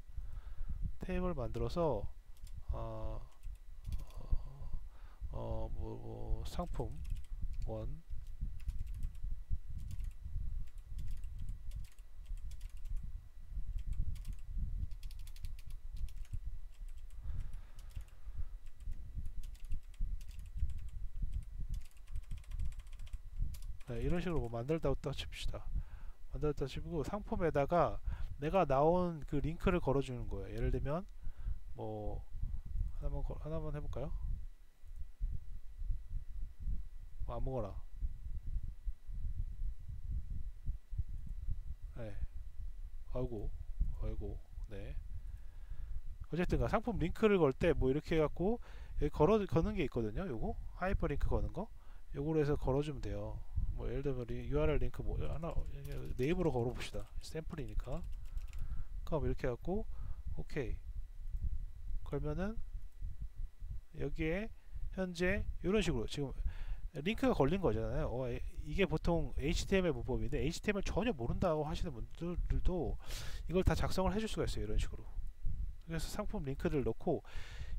테이블을 만들어서 상품 1 네, 이런 식으로 뭐 만들다 칩시다. 만들다 치고 상품에다가 내가 나온 그 링크를 걸어주는 거예요. 예를 들면 뭐 하나만 해볼까요? 뭐 아무거나. 네. 아이고 네. 어쨌든 상품 링크를 걸 때 뭐 이렇게 해갖고 여기 거는 게 있거든요. 요거 하이퍼링크 거는 거 요거로 해서 걸어주면 돼요. 뭐 예를 들면 URL 링크 뭐 하나 네이버로 걸어봅시다. 샘플이니까. 그럼 이렇게 해갖고 오케이 걸면은 여기에 현재 이런 식으로 지금 링크가 걸린 거잖아요. 이게 보통 HTML 문법인데 HTML 전혀 모른다고 하시는 분들도 이걸 다 작성을 해줄 수가 있어요. 이런 식으로. 그래서 상품 링크를 넣고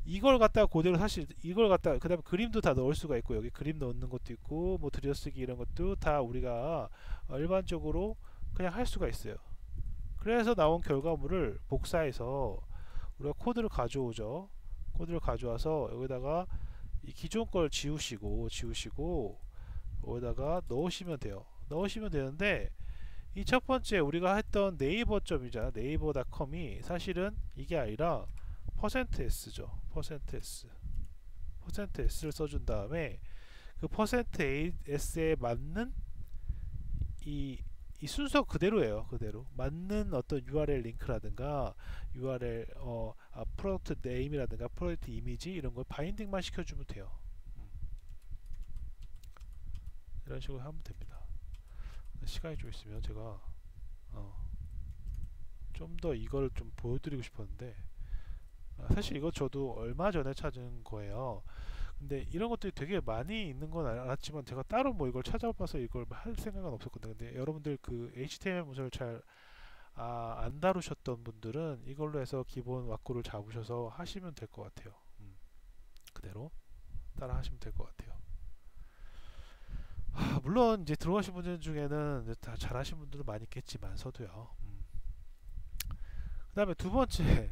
이걸 갖다가 그대로 사실 이걸 갖다가 그 다음에 그림도 다 넣을 수가 있고 여기 그림 넣는 것도 있고 뭐 들여쓰기 이런 것도 다 우리가 일반적으로 그냥 할 수가 있어요. 그래서 나온 결과물을 복사해서 우리가 코드를 가져오죠. 코드를 가져와서 여기다가 이 기존 걸 지우시고 여기다가 넣으시면 돼요. 넣으시면 되는데 이 첫 번째 우리가 했던 네이버 점이잖아. 네이버닷컴이 사실은 이게 아니라 %s죠. %s를 써준 다음에 그 %s에 맞는 이 순서 그대로예요. 그대로 맞는 어떤 URL 링크라든가 URL 프로덕트 네임이라든가 프로덕트 이미지 이런 걸 바인딩만 시켜주면 돼요. 이런 식으로 하면 됩니다. 시간이 좀 있으면 제가 좀 더 이걸 좀 보여드리고 싶었는데 사실 이거 저도 얼마 전에 찾은 거예요. 근데 이런 것들이 되게 많이 있는 건 알았지만 제가 따로 뭐 이걸 찾아봐서 이걸 할 생각은 없었거든요. 근데 여러분들 그 HTML 문서를 잘 안 다루셨던 분들은 이걸로 해서 기본 왁구를 잡으셔서 하시면 될 것 같아요. 그대로 따라 하시면 될 것 같아요. 물론 이제 들어가신 분들 중에는 다 잘하신 분들도 많이 있겠지만서도요. 그 다음에 두 번째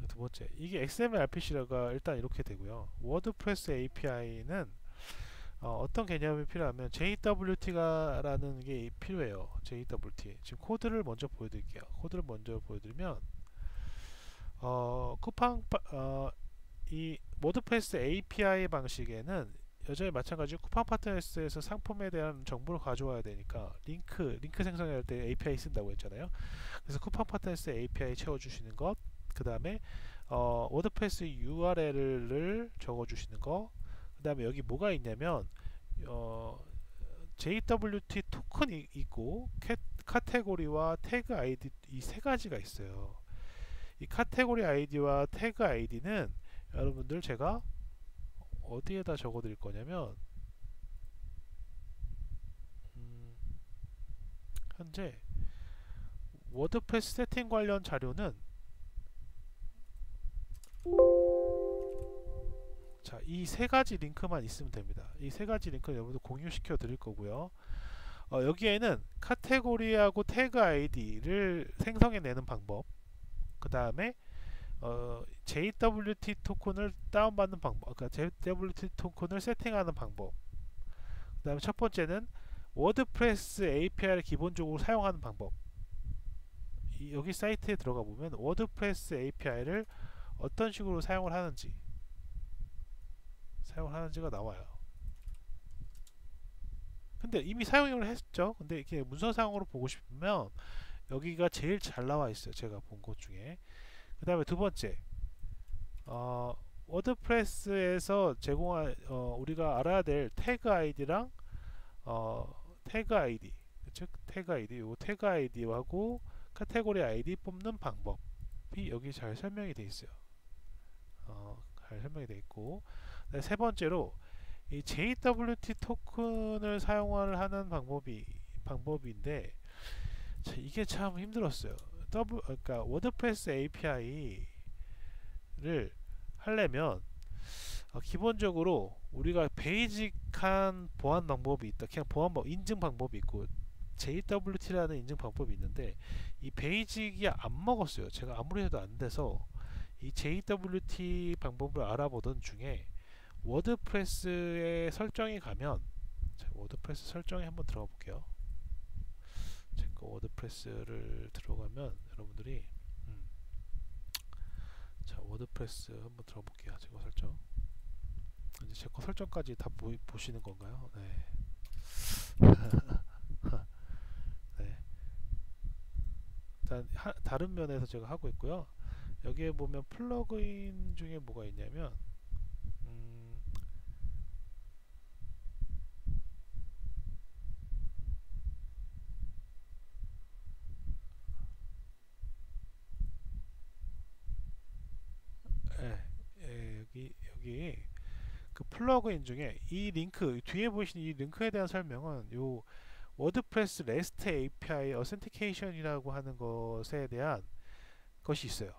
두 번째 이게 XML RPC가 일단 이렇게 되고요. 워드프레스 API는 어떤 개념이 필요하면 JWT라는 게 필요해요. JWT. 지금 코드를 먼저 보여드릴게요. 코드를 먼저 보여드리면 이 워드프레스 API 방식에는 여전히 마찬가지로 쿠팡 파트너스에서 상품에 대한 정보를 가져와야 되니까 링크 생성할 때 API 쓴다고 했잖아요. 그래서 쿠팡 파트너스 API 채워주시는 것, 그 다음에 워드프레스 URL을 적어주시는 거, 그 다음에 여기 뭐가 있냐면 JWT 토큰이 있고 카테고리와 태그 아이디 이 세 가지가 있어요. 이 카테고리 아이디와 태그 아이디는 여러분들 제가 어디에다 적어 드릴 거냐면 현재 워드프레스 세팅 관련 자료는 자, 이 세 가지 링크만 있으면 됩니다. 이 세 가지 링크는 여러분들 공유시켜 드릴 거고요. 여기에는 카테고리하고 태그 아이디를 생성해 내는 방법, 그 다음에 JWT 토큰을 다운받는 방법, 그러니까 JWT 토큰을 세팅하는 방법, 그 다음에 첫 번째는 워드프레스 API를 기본적으로 사용하는 방법. 여기 사이트에 들어가 보면 워드프레스 API를 어떤 식으로 사용을 하는지가 나와요. 근데 이미 사용을 했죠. 근데 이렇게 문서상으로 보고 싶으면 여기가 제일 잘 나와 있어요. 제가 본 것 중에. 그 다음에 두 번째, 워드프레스에서 제공한 우리가 알아야 될 태그 아이디랑 태그 아이디, 즉 태그 아이디, 요 태그 아이디하고 카테고리 아이디 뽑는 방법이 여기 잘 설명이 되어 있어요. 잘 설명이 되어 있고, 세 번째로 이 JWT 토큰을 사용을 하는 방법인데 이게 참 힘들었어요. 그러니까 워드프레스 API를 하려면 기본적으로 우리가 베이직한 보안 방법이 있다. 그냥 인증 방법이 있고 JWT라는 인증 방법이 있는데 이 베이직이 안 먹었어요. 제가 아무리 해도 안 돼서 이 JWT 방법을 알아보던 중에 워드프레스에 설정이 가면, 자, 워드프레스 설정에 한번 들어가 볼게요. 제가 워드프레스를 들어가면 여러분들이 자, 워드프레스 한번 들어가 볼게요. 제거 설정. 이제 제거 설정까지 다 보시는 건가요? 네. 네. 일단 다른 면에서 제가 하고 있고요. 여기에 보면 플러그인 중에 뭐가 있냐면 여기 그 플러그인 중에 이 링크 뒤에 보시는 이 링크에 대한 설명은 요 워드프레스 REST API 어센티케이션이라고 하는 것에 대한 것이 있어요.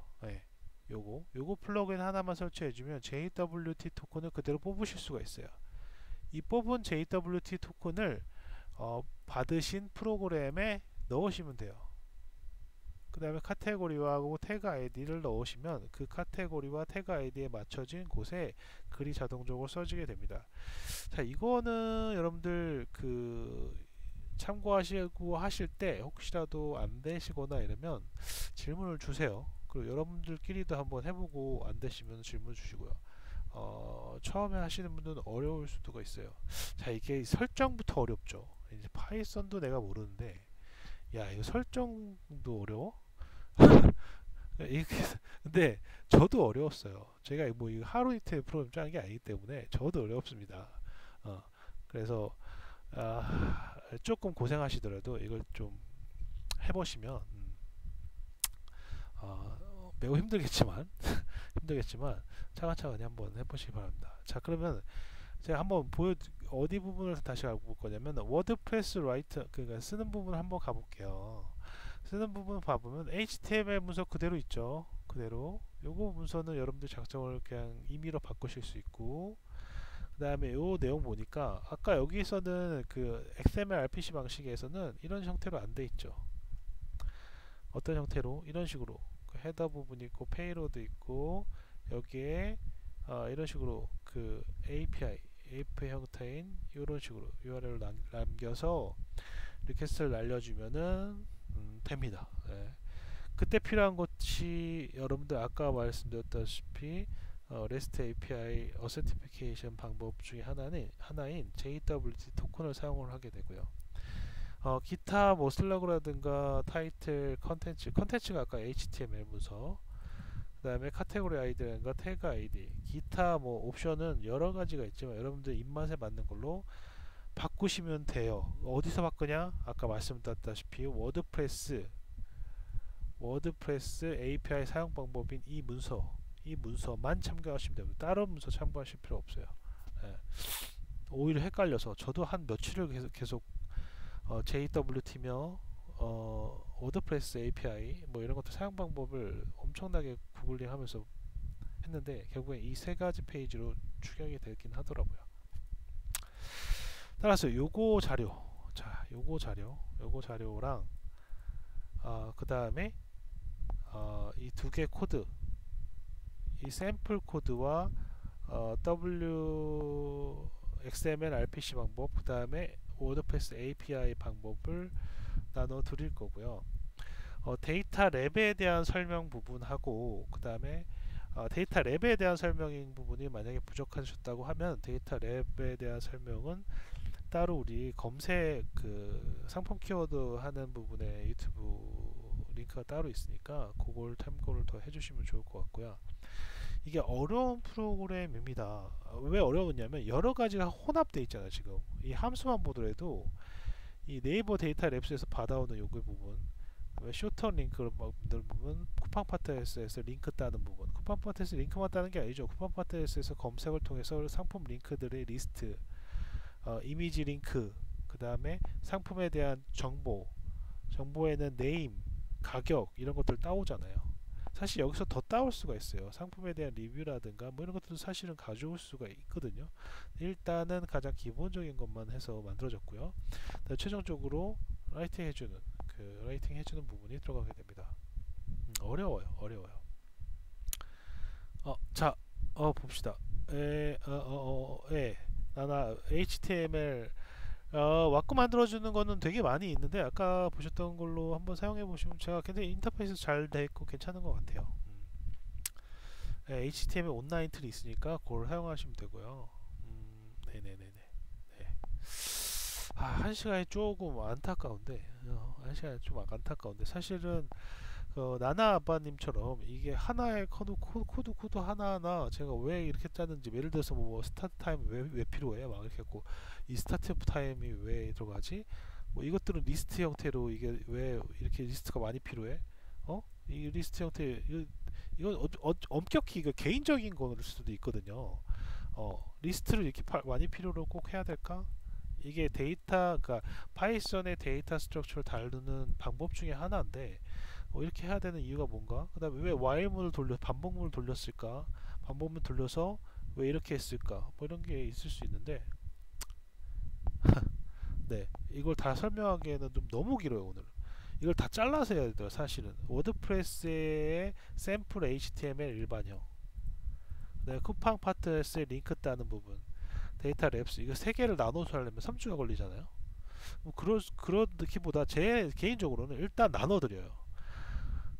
요거 플러그인 하나만 설치해주면 JWT 토큰을 그대로 뽑으실 수가 있어요. 이 뽑은 JWT 토큰을 받으신 프로그램에 넣으시면 돼요. 그 다음에 카테고리와 태그 아이디를 넣으시면 그 카테고리와 태그 아이디에 맞춰진 곳에 글이 자동적으로 써지게 됩니다. 자, 이거는 여러분들 참고하시고 하실 때 혹시라도 안 되시거나 이러면 질문을 주세요. 그리고 여러분들끼리도 한번 해보고 안 되시면 질문 주시고요. 처음에 하시는 분들은 어려울 수도 있어요. 자, 이게 설정부터 어렵죠. 이제 파이썬도 내가 모르는데, 야, 이거 설정도 어려워? 근데 저도 어려웠어요. 제가 뭐 이거 하루 이틀 프로그램 짜는 게 아니기 때문에 저도 어렵습니다. 그래서 조금 고생하시더라도 이걸 좀 해보시면 매우 힘들겠지만 차근차근히 한번 해보시기 바랍니다. 자, 그러면 제가 한번 어디 부분을 다시 가볼 거냐면 워드프레스 라이터, 그러니까 쓰는 부분을 한번 가볼게요. 쓰는 부분 봐보면 HTML 문서 그대로 있죠. 그대로 요거 문서는 여러분들 작성을 그냥 임의로 바꾸실 수 있고, 그 다음에 요 내용 보니까 아까 여기서는 그 XML RPC 방식에서는 이런 형태로 안 돼 있죠. 어떤 형태로? 이런 식으로 그 헤더 부분 있고 페이로드 있고 여기에 이런 식으로 그 API if 형태인 이런 식으로 URL을 남겨서 리퀘스트를 날려주면은 됩니다. 예. 그때 필요한 것이 여러분들 아까 말씀드렸다시피 REST API 어센티피케이션 방법 중에 하나인 JWT 토큰을 사용을 하게 되고요. 기타 뭐 슬러그라든가 타이틀, 컨텐츠가 아까 HTML 문서, 그 다음에 카테고리 아이디라든가 태그 아이디, 기타 뭐 옵션은 여러 가지가 있지만 여러분들 입맛에 맞는 걸로 바꾸시면 돼요. 어디서 바꾸냐? 아까 말씀드렸다시피 워드프레스 API 사용 방법인 이 문서만 참고하시면 됩니다. 다른 문서 참고하실 필요 없어요. 예. 오히려 헷갈려서 저도 한 며칠을 계속 JWT며 워드프레스 API 뭐 이런 것들 사용 방법을 엄청나게 구글링 하면서 했는데 결국에 이 세 가지 페이지로 축약이 되긴 하더라고요. 따라서 요거 자료랑 그 다음에 이 두 개 코드, 이 샘플 코드와 XML RPC 방법, 그 다음에 워드프레스 API 방법을 나눠 드릴 거고요. 데이터 랩에 대한 설명 부분하고, 그 다음에 데이터 랩에 대한 설명인 부분이 만약에 부족하셨다고 하면 데이터 랩에 대한 설명은 따로 우리 검색 상품 키워드 하는 부분에 유튜브 링크가 따로 있으니까 그걸 참고를 더 해주시면 좋을 것 같고요. 이게 어려운 프로그램입니다. 왜 어려웠냐면 여러 가지가 혼합되어 있잖아요. 지금 이 함수만 보더라도 이 네이버 데이터 랩스에서 받아오는 요구 부분, 쇼턴 링크를 만드는 부분, 쿠팡파트에서 링크 따는 부분, 쿠팡파트에서 링크만 따는 게 아니죠. 쿠팡파트에서 검색을 통해서 상품 링크들의 리스트, 이미지 링크, 그 다음에 상품에 대한 정보에는 네임, 가격 이런 것들 따오잖아요. 사실 여기서 더 따올 수가 있어요. 상품에 대한 리뷰라든가 뭐 이런 것들도 사실은 가져올 수가 있거든요. 일단은 가장 기본적인 것만 해서 만들어졌고요. 최종적으로 라이팅 해주는 부분이 들어가게 됩니다. 어려워요. 자, 봅시다. 나나 HTML 와크 만들어주는 거는 되게 많이 있는데 아까 보셨던 걸로 한번 사용해 보시면 제가 굉장히 인터페이스 잘 돼 있고 괜찮은 것 같아요. HTML 온라인 틀이 있으니까 그걸 사용하시면 되고요. 네네네네. 네. 한 시간이 조금 안타까운데, 사실은 나나 아빠님처럼 이게 하나의 코드 하나하나 제가 왜 이렇게 짜는지, 예를 들어서 뭐 스타트 타임 왜 필요해? 막 이렇게 했고, 이 스타트 타임이 왜 들어가지? 뭐 이것들은 리스트 형태로 이게 왜 이렇게 리스트가 많이 필요해? 이 리스트 형태 이건 엄격히 이거 개인적인 거일 수도 있거든요. 리스트를 이렇게 많이 필요로 꼭 해야 될까? 이게 그러니까 파이썬의 데이터 스트럭처를 다루는 방법 중에 하나인데 이렇게 해야 되는 이유가 뭔가? 그 다음에 왜 while문을 반복문을 돌렸을까? 반복문 돌려서 왜 이렇게 했을까? 뭐 이런 게 있을 수 있는데 네, 이걸 다 설명하기에는 좀 너무 길어요. 오늘 이걸 다 잘라서 해야 돼요. 사실은 워드프레스의 샘플 HTML 일반형, 네, 쿠팡 파트에서의 링크 따는 부분, 데이터 랩스, 이거 세 개를 나눠서 하려면 3주가 걸리잖아요. 뭐 그렇기보다 제 개인적으로는 일단 나눠드려요.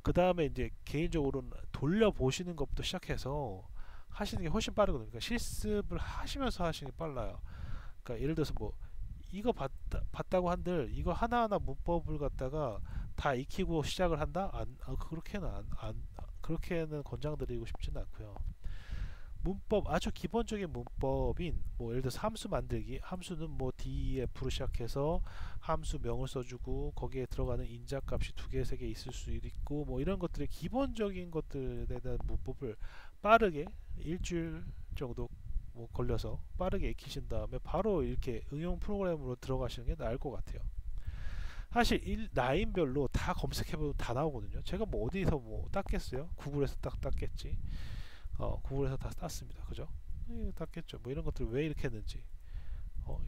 그 다음에 이제 개인적으로는 돌려보시는 것부터 시작해서 하시는 게 훨씬 빠르거든요. 그러니까 실습을 하시면서 하시는 게 빨라요. 그러니까 예를 들어서 뭐 이거 봤다고 한들 이거 하나하나 문법을 갖다가 다 익히고 시작을 한다? 그렇게는 권장드리고 싶지는 않고요. 문법, 아주 기본적인 문법인 뭐 예를 들어서 함수 만들기, 함수는 뭐 def로 시작해서 함수명을 써주고 거기에 들어가는 인자값이 2개, 3개 있을 수 있고 뭐 이런 것들의 기본적인 것들에 대한 문법을 빠르게 일주일 정도 뭐 걸려서 빠르게 익히신 다음에 바로 이렇게 응용 프로그램으로 들어가시는 게 나을 것 같아요. 사실 라인별로 다 검색해보면 다 나오거든요. 제가 뭐 어디서 뭐 땄겠어요? 구글에서 딱 땄겠지. 구글에서 다 땄습니다. 그죠? 땄겠죠. 뭐 이런 것들 왜 이렇게 했는지,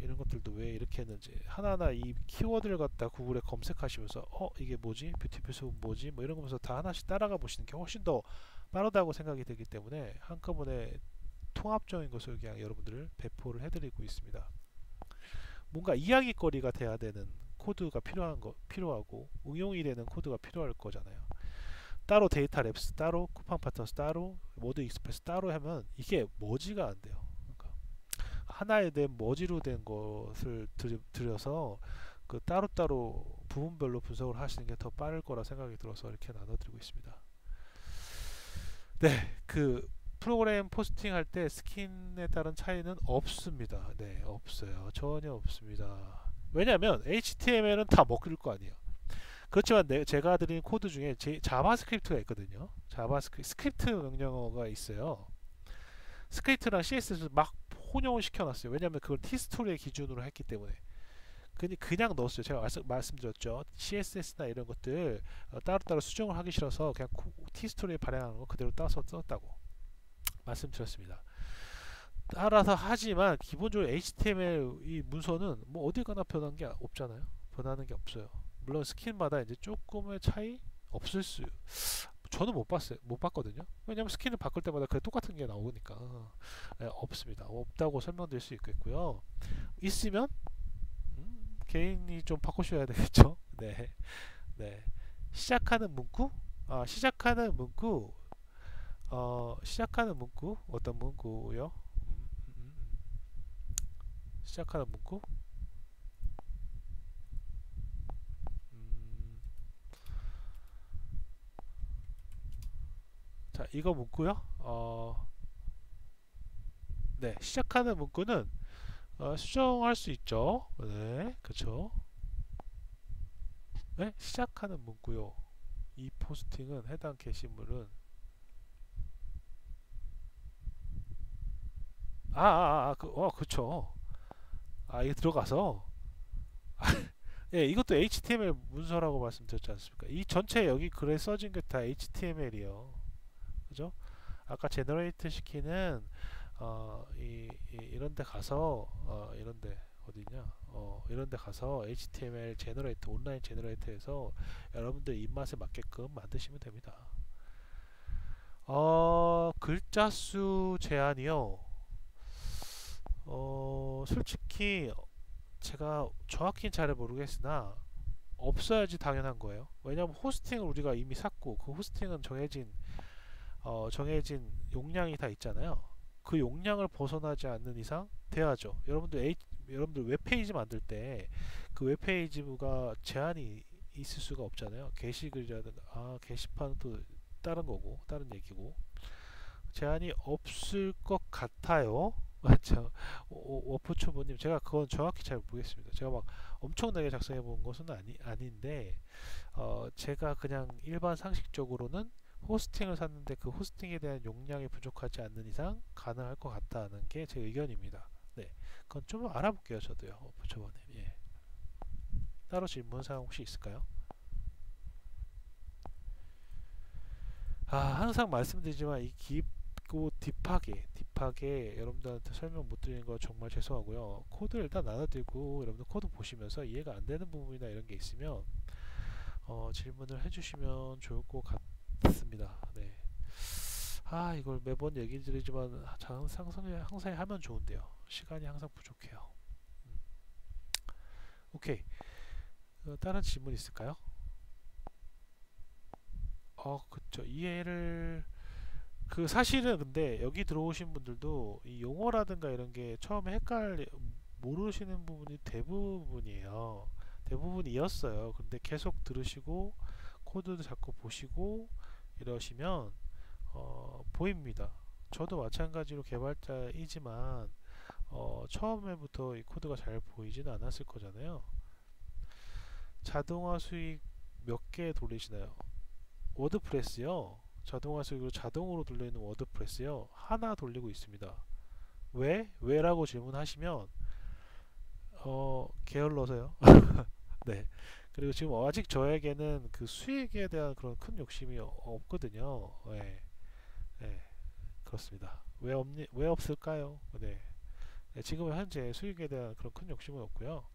이런 것들도 왜 이렇게 했는지 하나하나 이 키워드를 갖다 구글에 검색하시면서 이게 뭐지? 뷰티풀 뭐지? 뭐 이런 거면서 다 하나씩 따라가 보시는 게 훨씬 더 빠르다고 생각이 되기 때문에 한꺼번에 통합적인 것을 그냥 여러분들을 배포를 해드리고 있습니다. 뭔가 이야기거리가 돼야 되는 코드가 필요하고 응용이 되는 코드가 필요할 거잖아요. 따로 데이터 랩스 따로 쿠팡 파트너스 따로 모드 익스프레스 따로 하면 이게 머지가 안 돼요. 그러니까 하나에 된 머지로 된 것을 들여서 그 따로따로 부분별로 분석을 하시는 게 더 빠를 거라 생각이 들어서 이렇게 나눠드리고 있습니다. 네, 그 프로그램 포스팅 할 때 스킨에 따른 차이는 없습니다. 네, 없어요. 전혀 없습니다. 왜냐하면 HTML은 다 먹힐 거 아니에요. 그렇지만 제가 드린 코드 중에 자바스크립트가 있거든요. 스크립트 명령어가 있어요. 스크립트랑 CSS를 막 혼용을 시켜놨어요. 왜냐하면 그걸 T스토리의 기준으로 했기 때문에. 그냥 넣었어요. 제가 말씀드렸죠. CSS나 이런 것들 따로따로 수정을 하기 싫어서 그냥 T스토리에 발행하는 거 그대로 따서 썼다고 말씀드렸습니다. 따라서 하지만 기본적으로 HTML 이 문서는 뭐 어디 가나 변한 게 없잖아요. 변하는 게 없어요. 물론 스킨마다 이제 조금의 차이 없을 수. 저는 못 봤거든요. 왜냐면 스킨을 바꿀 때마다 그 똑같은 게 나오니까. 네, 없습니다. 없다고 설명드릴 수 있겠고요. 있으면 개인이 좀 바꾸셔야 되겠죠. 네, 네. 시작하는 문구, 시작하는 문구 어떤 문구요? 시작하는 문구. 자, 이거 문구요. 네, 시작하는 문구는 수정할 수 있죠. 네, 그렇죠. 네, 시작하는 문구요. 이 포스팅은 해당 게시물은 그쵸. 이게 들어가서 예, 이것도 HTML 문서라고 말씀드렸지 않습니까? 이 전체 여기 글에 써진 게 다 HTML이요. 그죠? 아까 제너레이트 시키는 이런 데 가서 이런 데 어디냐? 이런 데 가서 HTML 제너레이터 온라인 제너레이터에서 여러분들 입맛에 맞게끔 만드시면 됩니다. 글자 수 제한이요. 솔직히 제가 정확히는 잘 모르겠으나 없어야지 당연한 거예요. 왜냐하면 호스팅을 우리가 이미 샀고 그 호스팅은 정해진 용량이 다 있잖아요. 그 용량을 벗어나지 않는 이상 돼야죠. 여러분들 웹페이지 만들 때 그 웹페이지가 제한이 있을 수가 없잖아요. 게시글이라든가 게시판은 또 다른 거고 다른 얘기고 제한이 없을 것 같아요. 맞죠? 워프초보님, 제가 그건 정확히 잘 모르겠습니다. 제가 막 엄청나게 작성해 본 것은 아닌데, 제가 그냥 일반 상식적으로는 호스팅을 샀는데 그 호스팅에 대한 용량이 부족하지 않는 이상 가능할 것 같다는 게 제 의견입니다. 네, 그건 좀 알아볼게요, 저도요, 워프초보님. 예. 따로 질문사항 혹시 있을까요? 항상 말씀드리지만 이 깊고 딥하게 여러분들한테 설명 못 드리는 거 정말 죄송하고요. 코드 일단 나눠드리고 여러분들 코드 보시면서 이해가 안 되는 부분이나 이런 게 있으면 질문을 해주시면 좋을 것 같습니다. 네. 이걸 매번 얘기 드리지만 항상 하면 좋은데요. 시간이 항상 부족해요. 오케이. 다른 질문 있을까요? 그쵸. 이해를 사실은 근데 여기 들어오신 분들도 이 용어라든가 이런 게 처음에 모르시는 부분이 대부분이에요. 대부분이었어요. 근데 계속 들으시고 코드도 자꾸 보시고 이러시면 보입니다. 저도 마찬가지로 개발자이지만 처음에부터 이 코드가 잘 보이지는 않았을 거잖아요. 자동화 수익 몇 개 돌리시나요? 워드프레스요. 자동화 수익으로 자동으로 돌리는 워드프레스요. 하나 돌리고 있습니다. 왜? 왜라고 질문하시면 게을러서요. 네. 그리고 지금 아직 저에게는 그 수익에 대한 그런 큰 욕심이 없거든요. 네. 네. 그렇습니다. 왜 없을까요? 네. 네. 지금 현재 수익에 대한 그런 큰 욕심은 없고요.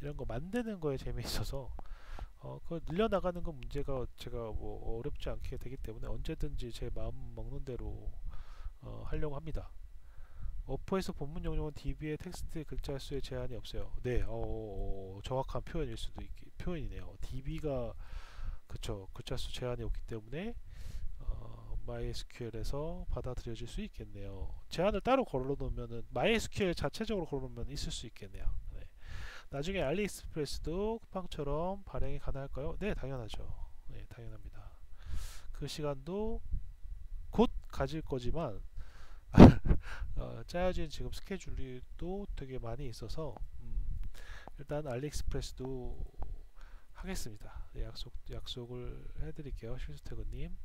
이런 거 만드는 거에 재미있어서 그거 늘려나가는 건 문제가 제가 뭐 어렵지 않게 되기 때문에 언제든지 제 마음 먹는 대로 하려고 합니다. 어퍼에서 본문 용량은 DB의 텍스트 글자 수에 제한이 없어요. 네, 정확한 표현일 수도 표현이네요. DB가 그쵸, 글자 수 제한이 없기 때문에 MySQL에서 받아들여질 수 있겠네요. 제한을 따로 걸어놓으면은 MySQL 자체적으로 걸어놓으면 있을 수 있겠네요. 네. 나중에 알리익스프레스도 쿠팡처럼 발행이 가능할까요? 네, 당연하죠. 네, 당연합니다. 그 시간도 곧 가질 거지만 짜여진 지금 스케줄이 또 되게 많이 있어서 일단 알리익스프레스도 하겠습니다. 네, 약속을 해드릴게요. 실수태그님.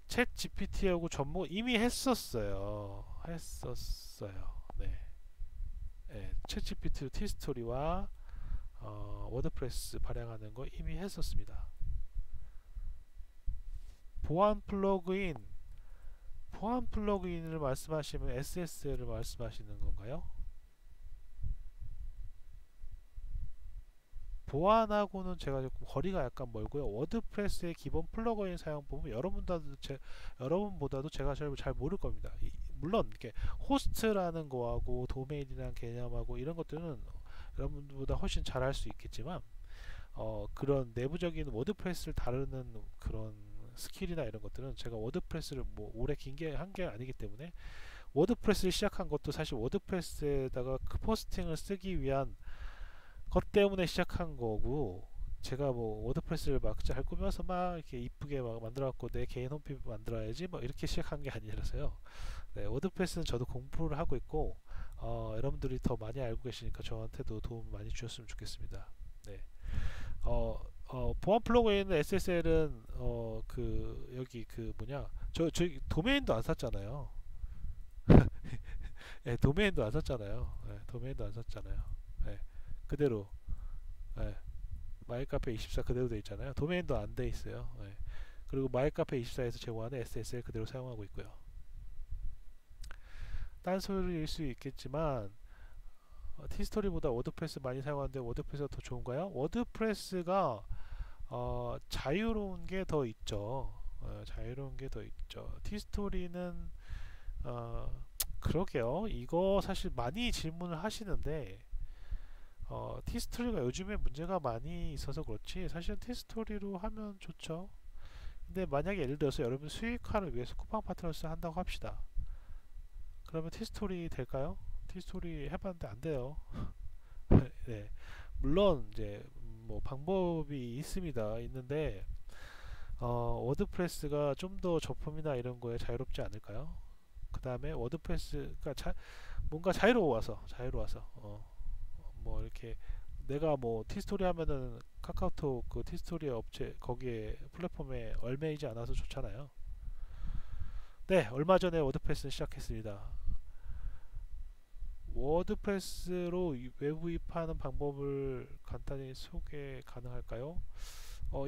챗 GPT하고 접목 이미 했었어요. 네. 네, 챗 GPT 티스토리와 워드프레스 발행하는 거 이미 했었습니다. 보안 플러그인을 말씀하시면 SSL을 말씀하시는 건가요? 보안하고는 제가 조금 거리가 약간 멀고요. 워드프레스의 기본 플러그인 사용법은 여러분보다도 제가 잘 모를 겁니다. 물론 이렇게 호스트라는 거하고 도메인이라는 개념하고 이런 것들은 여러분보다 훨씬 잘 할 수 있겠지만 그런 내부적인 워드프레스를 다루는 그런 스킬이나 이런 것들은 제가 워드프레스를 뭐 오래 길게 한 게 아니기 때문에 워드프레스를 시작한 것도 사실 워드프레스에다가 그 포스팅을 쓰기 위한 것 때문에 시작한 거고, 제가 뭐 워드프레스를 막 잘 꾸며서 막 이렇게 이쁘게 막 만들어갖고 내 개인 홈페이지 만들어야지 뭐 이렇게 시작한 게 아니라서요. 네, 워드프레스는 저도 공부를 하고 있고 여러분들이 더 많이 알고 계시니까 저한테도 도움 많이 주셨으면 좋겠습니다. 네. 보안 플러그인은 SSL은 그 여기 그 뭐냐 저 도메인도 안 샀잖아요. 네, 도메인도 안 샀잖아요. 네, 도메인도 안 샀잖아요. 네, 그대로 네, 마이카페24 그대로 돼 있잖아요. 도메인도 안 돼 있어요. 네. 그리고 마이카페24에서 제공하는 SSL 그대로 사용하고 있고요. 딴소리일 수 있겠지만 티스토리보다 워드프레스 많이 사용하는데 워드프레스가 더 좋은가요? 워드프레스가 자유로운 게 더 있죠. 자유로운 게 더 있죠. 티스토리는 그러게요. 이거 사실 많이 질문을 하시는데 티스토리가 요즘에 문제가 많이 있어서 그렇지 사실은 티스토리로 하면 좋죠. 근데 만약에 예를 들어서 여러분 수익화를 위해서 쿠팡 파트너스 한다고 합시다. 그러면 티스토리 될까요? 티스토리 해봤는데 안 돼요. 네. 물론 이제 뭐 방법이 있는데 워드프레스가 좀 더 저품이나 이런 거에 자유롭지 않을까요? 그 다음에 워드프레스가 뭔가 자유로워서 뭐 이렇게 내가 뭐 티스토리 하면은 카카오톡 그 티스토리 업체 거기에 플랫폼에 얼매이지 않아서 좋잖아요. 네, 얼마 전에 워드프레스 시작했습니다. 워드프레스로 외부입하는 방법을 간단히 소개 가능할까요?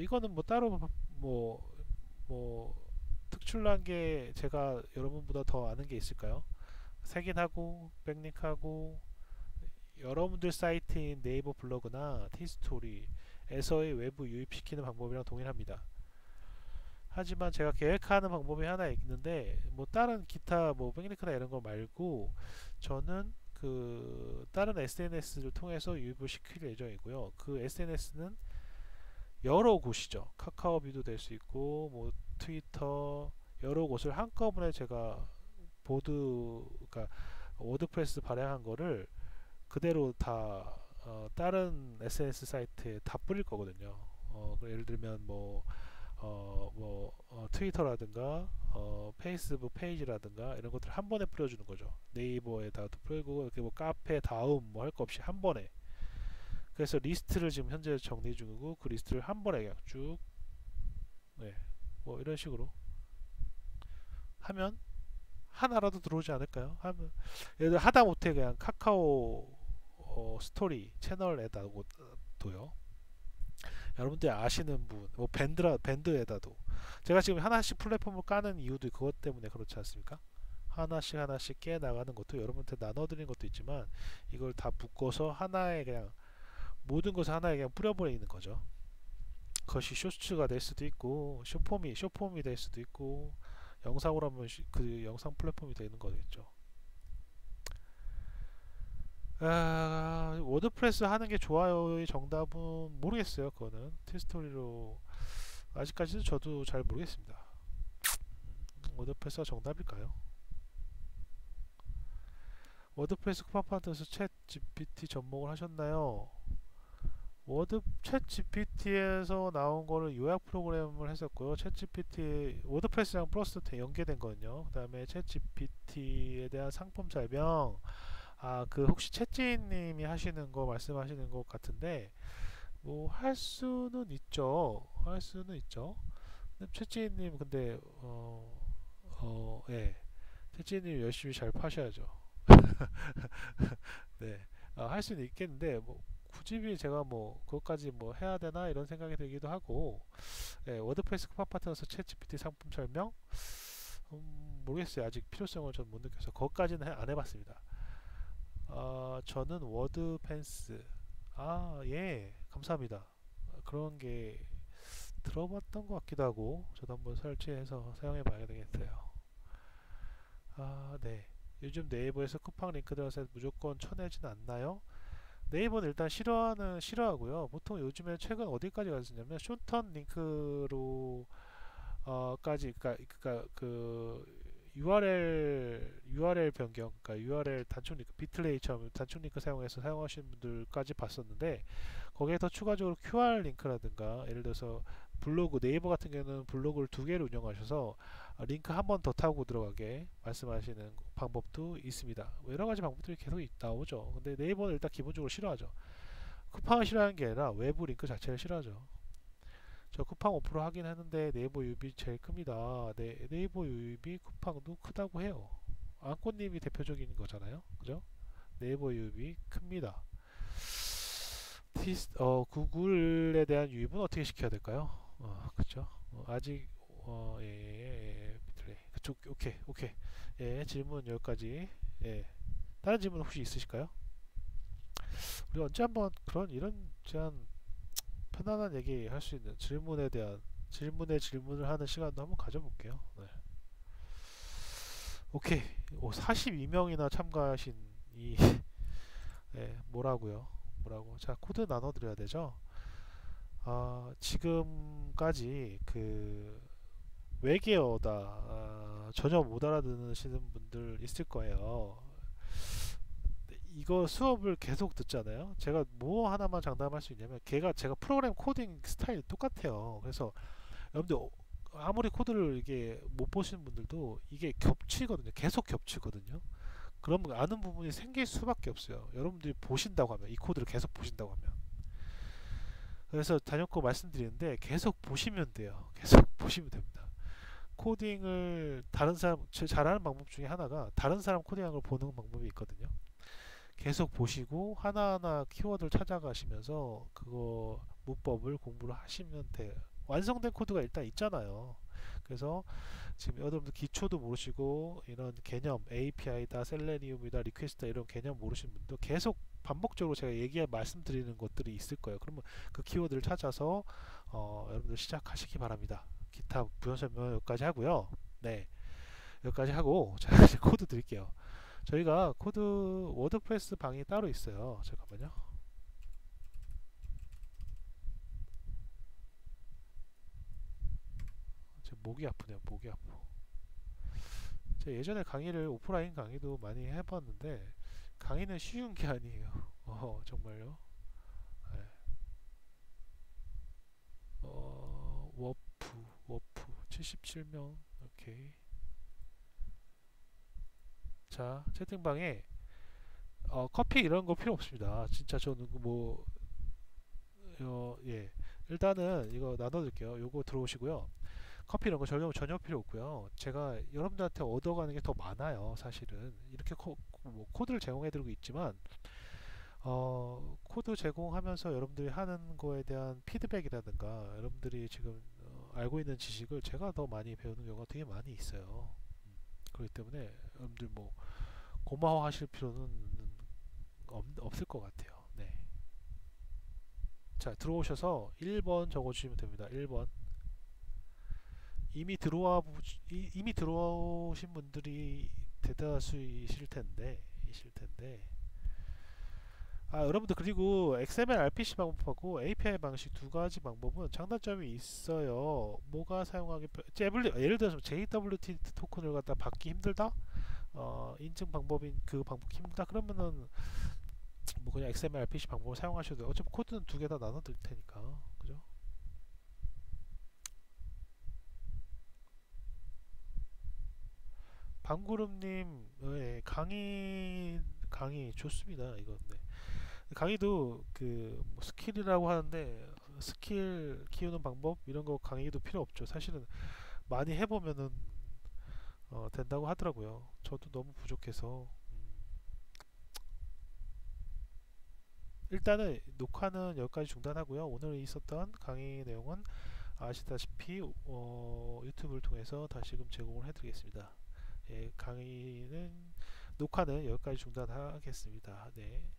이거는 뭐 따로 뭐 특출난 게 제가 여러분보다 더 아는 게 있을까요? 색인하고 백링크하고 여러분들 사이트인 네이버 블로그나 티스토리에서의 외부 유입시키는 방법이랑 동일합니다. 하지만 제가 계획하는 방법이 하나 있는데 뭐 다른 기타 뭐 백링크나 이런 거 말고 저는 그 다른 SNS를 통해서 유입을 시킬 예정이고요. 그 SNS는 여러 곳이죠. 카카오비도 될 수 있고 뭐 트위터 여러 곳을 한꺼번에 제가 그러니까 워드프레스 발행한 거를 그대로 다 다른 SNS 사이트에 다 뿌릴 거거든요. 예를 들면 트위터라든가 페이스북 페이지라든가 이런 것들 한 번에 뿌려주는 거죠. 네이버에다도 뿌리고 이렇게 뭐 카페 다음 뭐 할 거 없이 한 번에. 그래서 리스트를 지금 현재 정리 중이고 그 리스트를 한 번에 그냥 쭉 네, 뭐 이런 식으로 하면 하나라도 들어오지 않을까요? 하면 예를 들어 하다못해 그냥 카카오 스토리 채널에다도요. 여러분들이 아시는 분, 뭐 밴드에다도 제가 지금 하나씩 플랫폼을 까는 이유도 그것 때문에 그렇지 않습니까? 하나씩 깨 나가는 것도 여러분한테 나눠드리는 것도 있지만 이걸 다 묶어서 하나에 그냥 모든 것을 하나에 그냥 뿌려버리는 거죠. 그것이 쇼츠가 될 수도 있고 쇼폼이 될 수도 있고 영상으로 하면 그 영상 플랫폼이 되는 거겠죠. 워드프레스 하는 게 좋아요의 정답은 모르겠어요. 그거는 티스토리로 아직까지도 저도 잘 모르겠습니다. 워드프레스가 정답일까요? 워드프레스 쿠팡파트에서 챗 GPT 접목을 하셨나요? 챗 GPT에서 나온 거를 요약 프로그램을 했었고요. 챗 GPT 워드프레스랑 플러스 연계된 거는요. 그 다음에 챗 GPT에 대한 상품 설명. 그 혹시 챗지인님이 하시는 거 말씀하시는 것 같은데 뭐 할 수는 있죠. 할 수는 있죠. 근데 챗지인님 근데 예. 챗지인님 열심히 잘 파셔야죠. 네. 할 수는 있겠는데 뭐 굳이 제가 뭐 그것까지 뭐 해야 되나 이런 생각이 들기도 하고 예, 워드프레스 쿠팡 파트너에서 챗 GPT 상품 설명 모르겠어요. 아직 필요성을 전 못 느껴서 그것까지는 안 해봤습니다. 저는 워드펜스 예 감사합니다. 그런 게 들어봤던 것 같기도 하고 저도 한번 설치해서 사용해 봐야 되겠어요. 네. 요즘 네이버에서 쿠팡 링크 들어서 무조건 쳐내진 않나요? 네이버는 일단 싫어하고요. 보통 요즘에 최근 어디까지 갔었냐면 쇼턴 링크로 까지 그 URL 변경 그러니까 URL 단축 링크 비트레이처럼 단축 링크 사용해서 사용하시는 분들까지 봤었는데 거기에 더 추가적으로 QR 링크라든가 예를 들어서 블로그 네이버 같은 경우는 블로그를 두 개를 운영하셔서 링크 한 번 더 타고 들어가게 말씀하시는 방법도 있습니다. 여러 가지 방법들이 계속 나오죠. 근데 네이버는 일단 기본적으로 싫어하죠. 쿠팡을 싫어하는 게 아니라 외부 링크 자체를 싫어하죠. 저 쿠팡 5% 하긴 했는데 네이버 유입이 제일 큽니다. 네이버 유입이 쿠팡도 크다고 해요. 안꽃님이 대표적인 거잖아요. 그죠? 네이버 유입이 큽니다. 구글에 대한 유입은 어떻게 시켜야 될까요? 그쵸? 아직 비트레이 그쪽 오케이 예 질문 여기까지 예 다른 질문 혹시 있으실까요? 우리 언제 한번 그런 이런 제한 편안한 얘기 할 수 있는 질문에 대한 질문을 하는 시간도 한번 가져볼게요. 네. 오케이 42명이나 참가하신 이 네, 뭐라고 자 코드 나눠드려야 되죠. 지금까지 그 외계어다 전혀 못 알아듣시는 분들 있을 거예요. 이거 수업을 계속 듣잖아요. 제가 뭐 하나만 장담할 수 있냐면 제가 프로그램 코딩 스타일이 똑같아요. 그래서 여러분들 아무리 코드를 이게 못 보시는 분들도 이게 겹치거든요. 계속 겹치거든요. 그럼 아는 부분이 생길 수밖에 없어요. 여러분들이 보신다고 하면 이 코드를 계속 보신다고 하면 그래서 단연코 말씀드리는데 계속 보시면 돼요. 계속 보시면 됩니다. 코딩을 다른 사람 잘하는 방법 중에 하나가 다른 사람 코딩하는 걸 보는 방법이 있거든요. 계속 보시고 하나하나 키워드를 찾아가시면서 그거 문법을 공부를 하시면 돼요. 완성된 코드가 일단 있잖아요. 그래서 지금 여러분들 기초도 모르시고 이런 개념 API다, 셀레니움이다, 리퀘스트다 이런 개념 모르시는 분도 계속 반복적으로 제가 말씀드리는 것들이 있을 거예요. 그러면 그 키워드를 찾아서 여러분들 시작하시기 바랍니다. 기타 부연 설명 여기까지 하고요. 네, 여기까지 하고 자 이제 코드 드릴게요. 저희가 코드 워드프레스 방이 따로 있어요. 잠깐만요. 제 목이 아프네요. 목이 아프. 제가 예전에 강의를 오프라인 강의도 많이 해봤는데 강의는 쉬운 게 아니에요. 정말요. 네. 워프 77명 오케이. 자 채팅방에 커피 이런 거 필요 없습니다. 진짜 저는 뭐 예. 일단은 이거 나눠드릴게요. 요거 들어오시고요. 커피 이런 거 전혀 필요 없고요. 제가 여러분들한테 얻어가는 게 더 많아요. 사실은 이렇게 뭐 코드를 제공해드리고 있지만 코드 제공하면서 여러분들이 하는 거에 대한 피드백이라든가 여러분들이 지금 알고 있는 지식을 제가 더 많이 배우는 경우가 되게 많이 있어요. 그렇기 때문에 여러분들 뭐 고마워하실 필요는 없을 것 같아요. 네. 자 들어오셔서 1번 적어주시면 됩니다. 1번 이미 들어오신 분들이 대다수이실 텐데 여러분들 그리고 XML RPC 방법하고 API 방식 두 가지 방법은 장단점이 있어요. 뭐가 사용하기 예를 들어서 JWT 토큰을 갖다 받기 힘들다? 인증 방법인 그 방법 힘들다? 그러면은 뭐 그냥 XML RPC 방법을 사용하셔도 돼요. 어차피 코드는 두 개 다 나눠 드릴 테니까. 그죠? 방구름님, 예, 강의 좋습니다. 이건 네. 강의도 그뭐 스킬이라고 하는데 스킬 키우는 방법 이런 거 강의도 필요 없죠. 사실은 많이 해보면은 된다고 하더라고요. 저도 너무 부족해서 일단은 녹화는 여기까지 중단하고요. 오늘 있었던 강의 내용은 아시다시피 유튜브를 통해서 다시금 제공을 해드리겠습니다. 예, 강의는 녹화는 여기까지 중단하겠습니다. 네.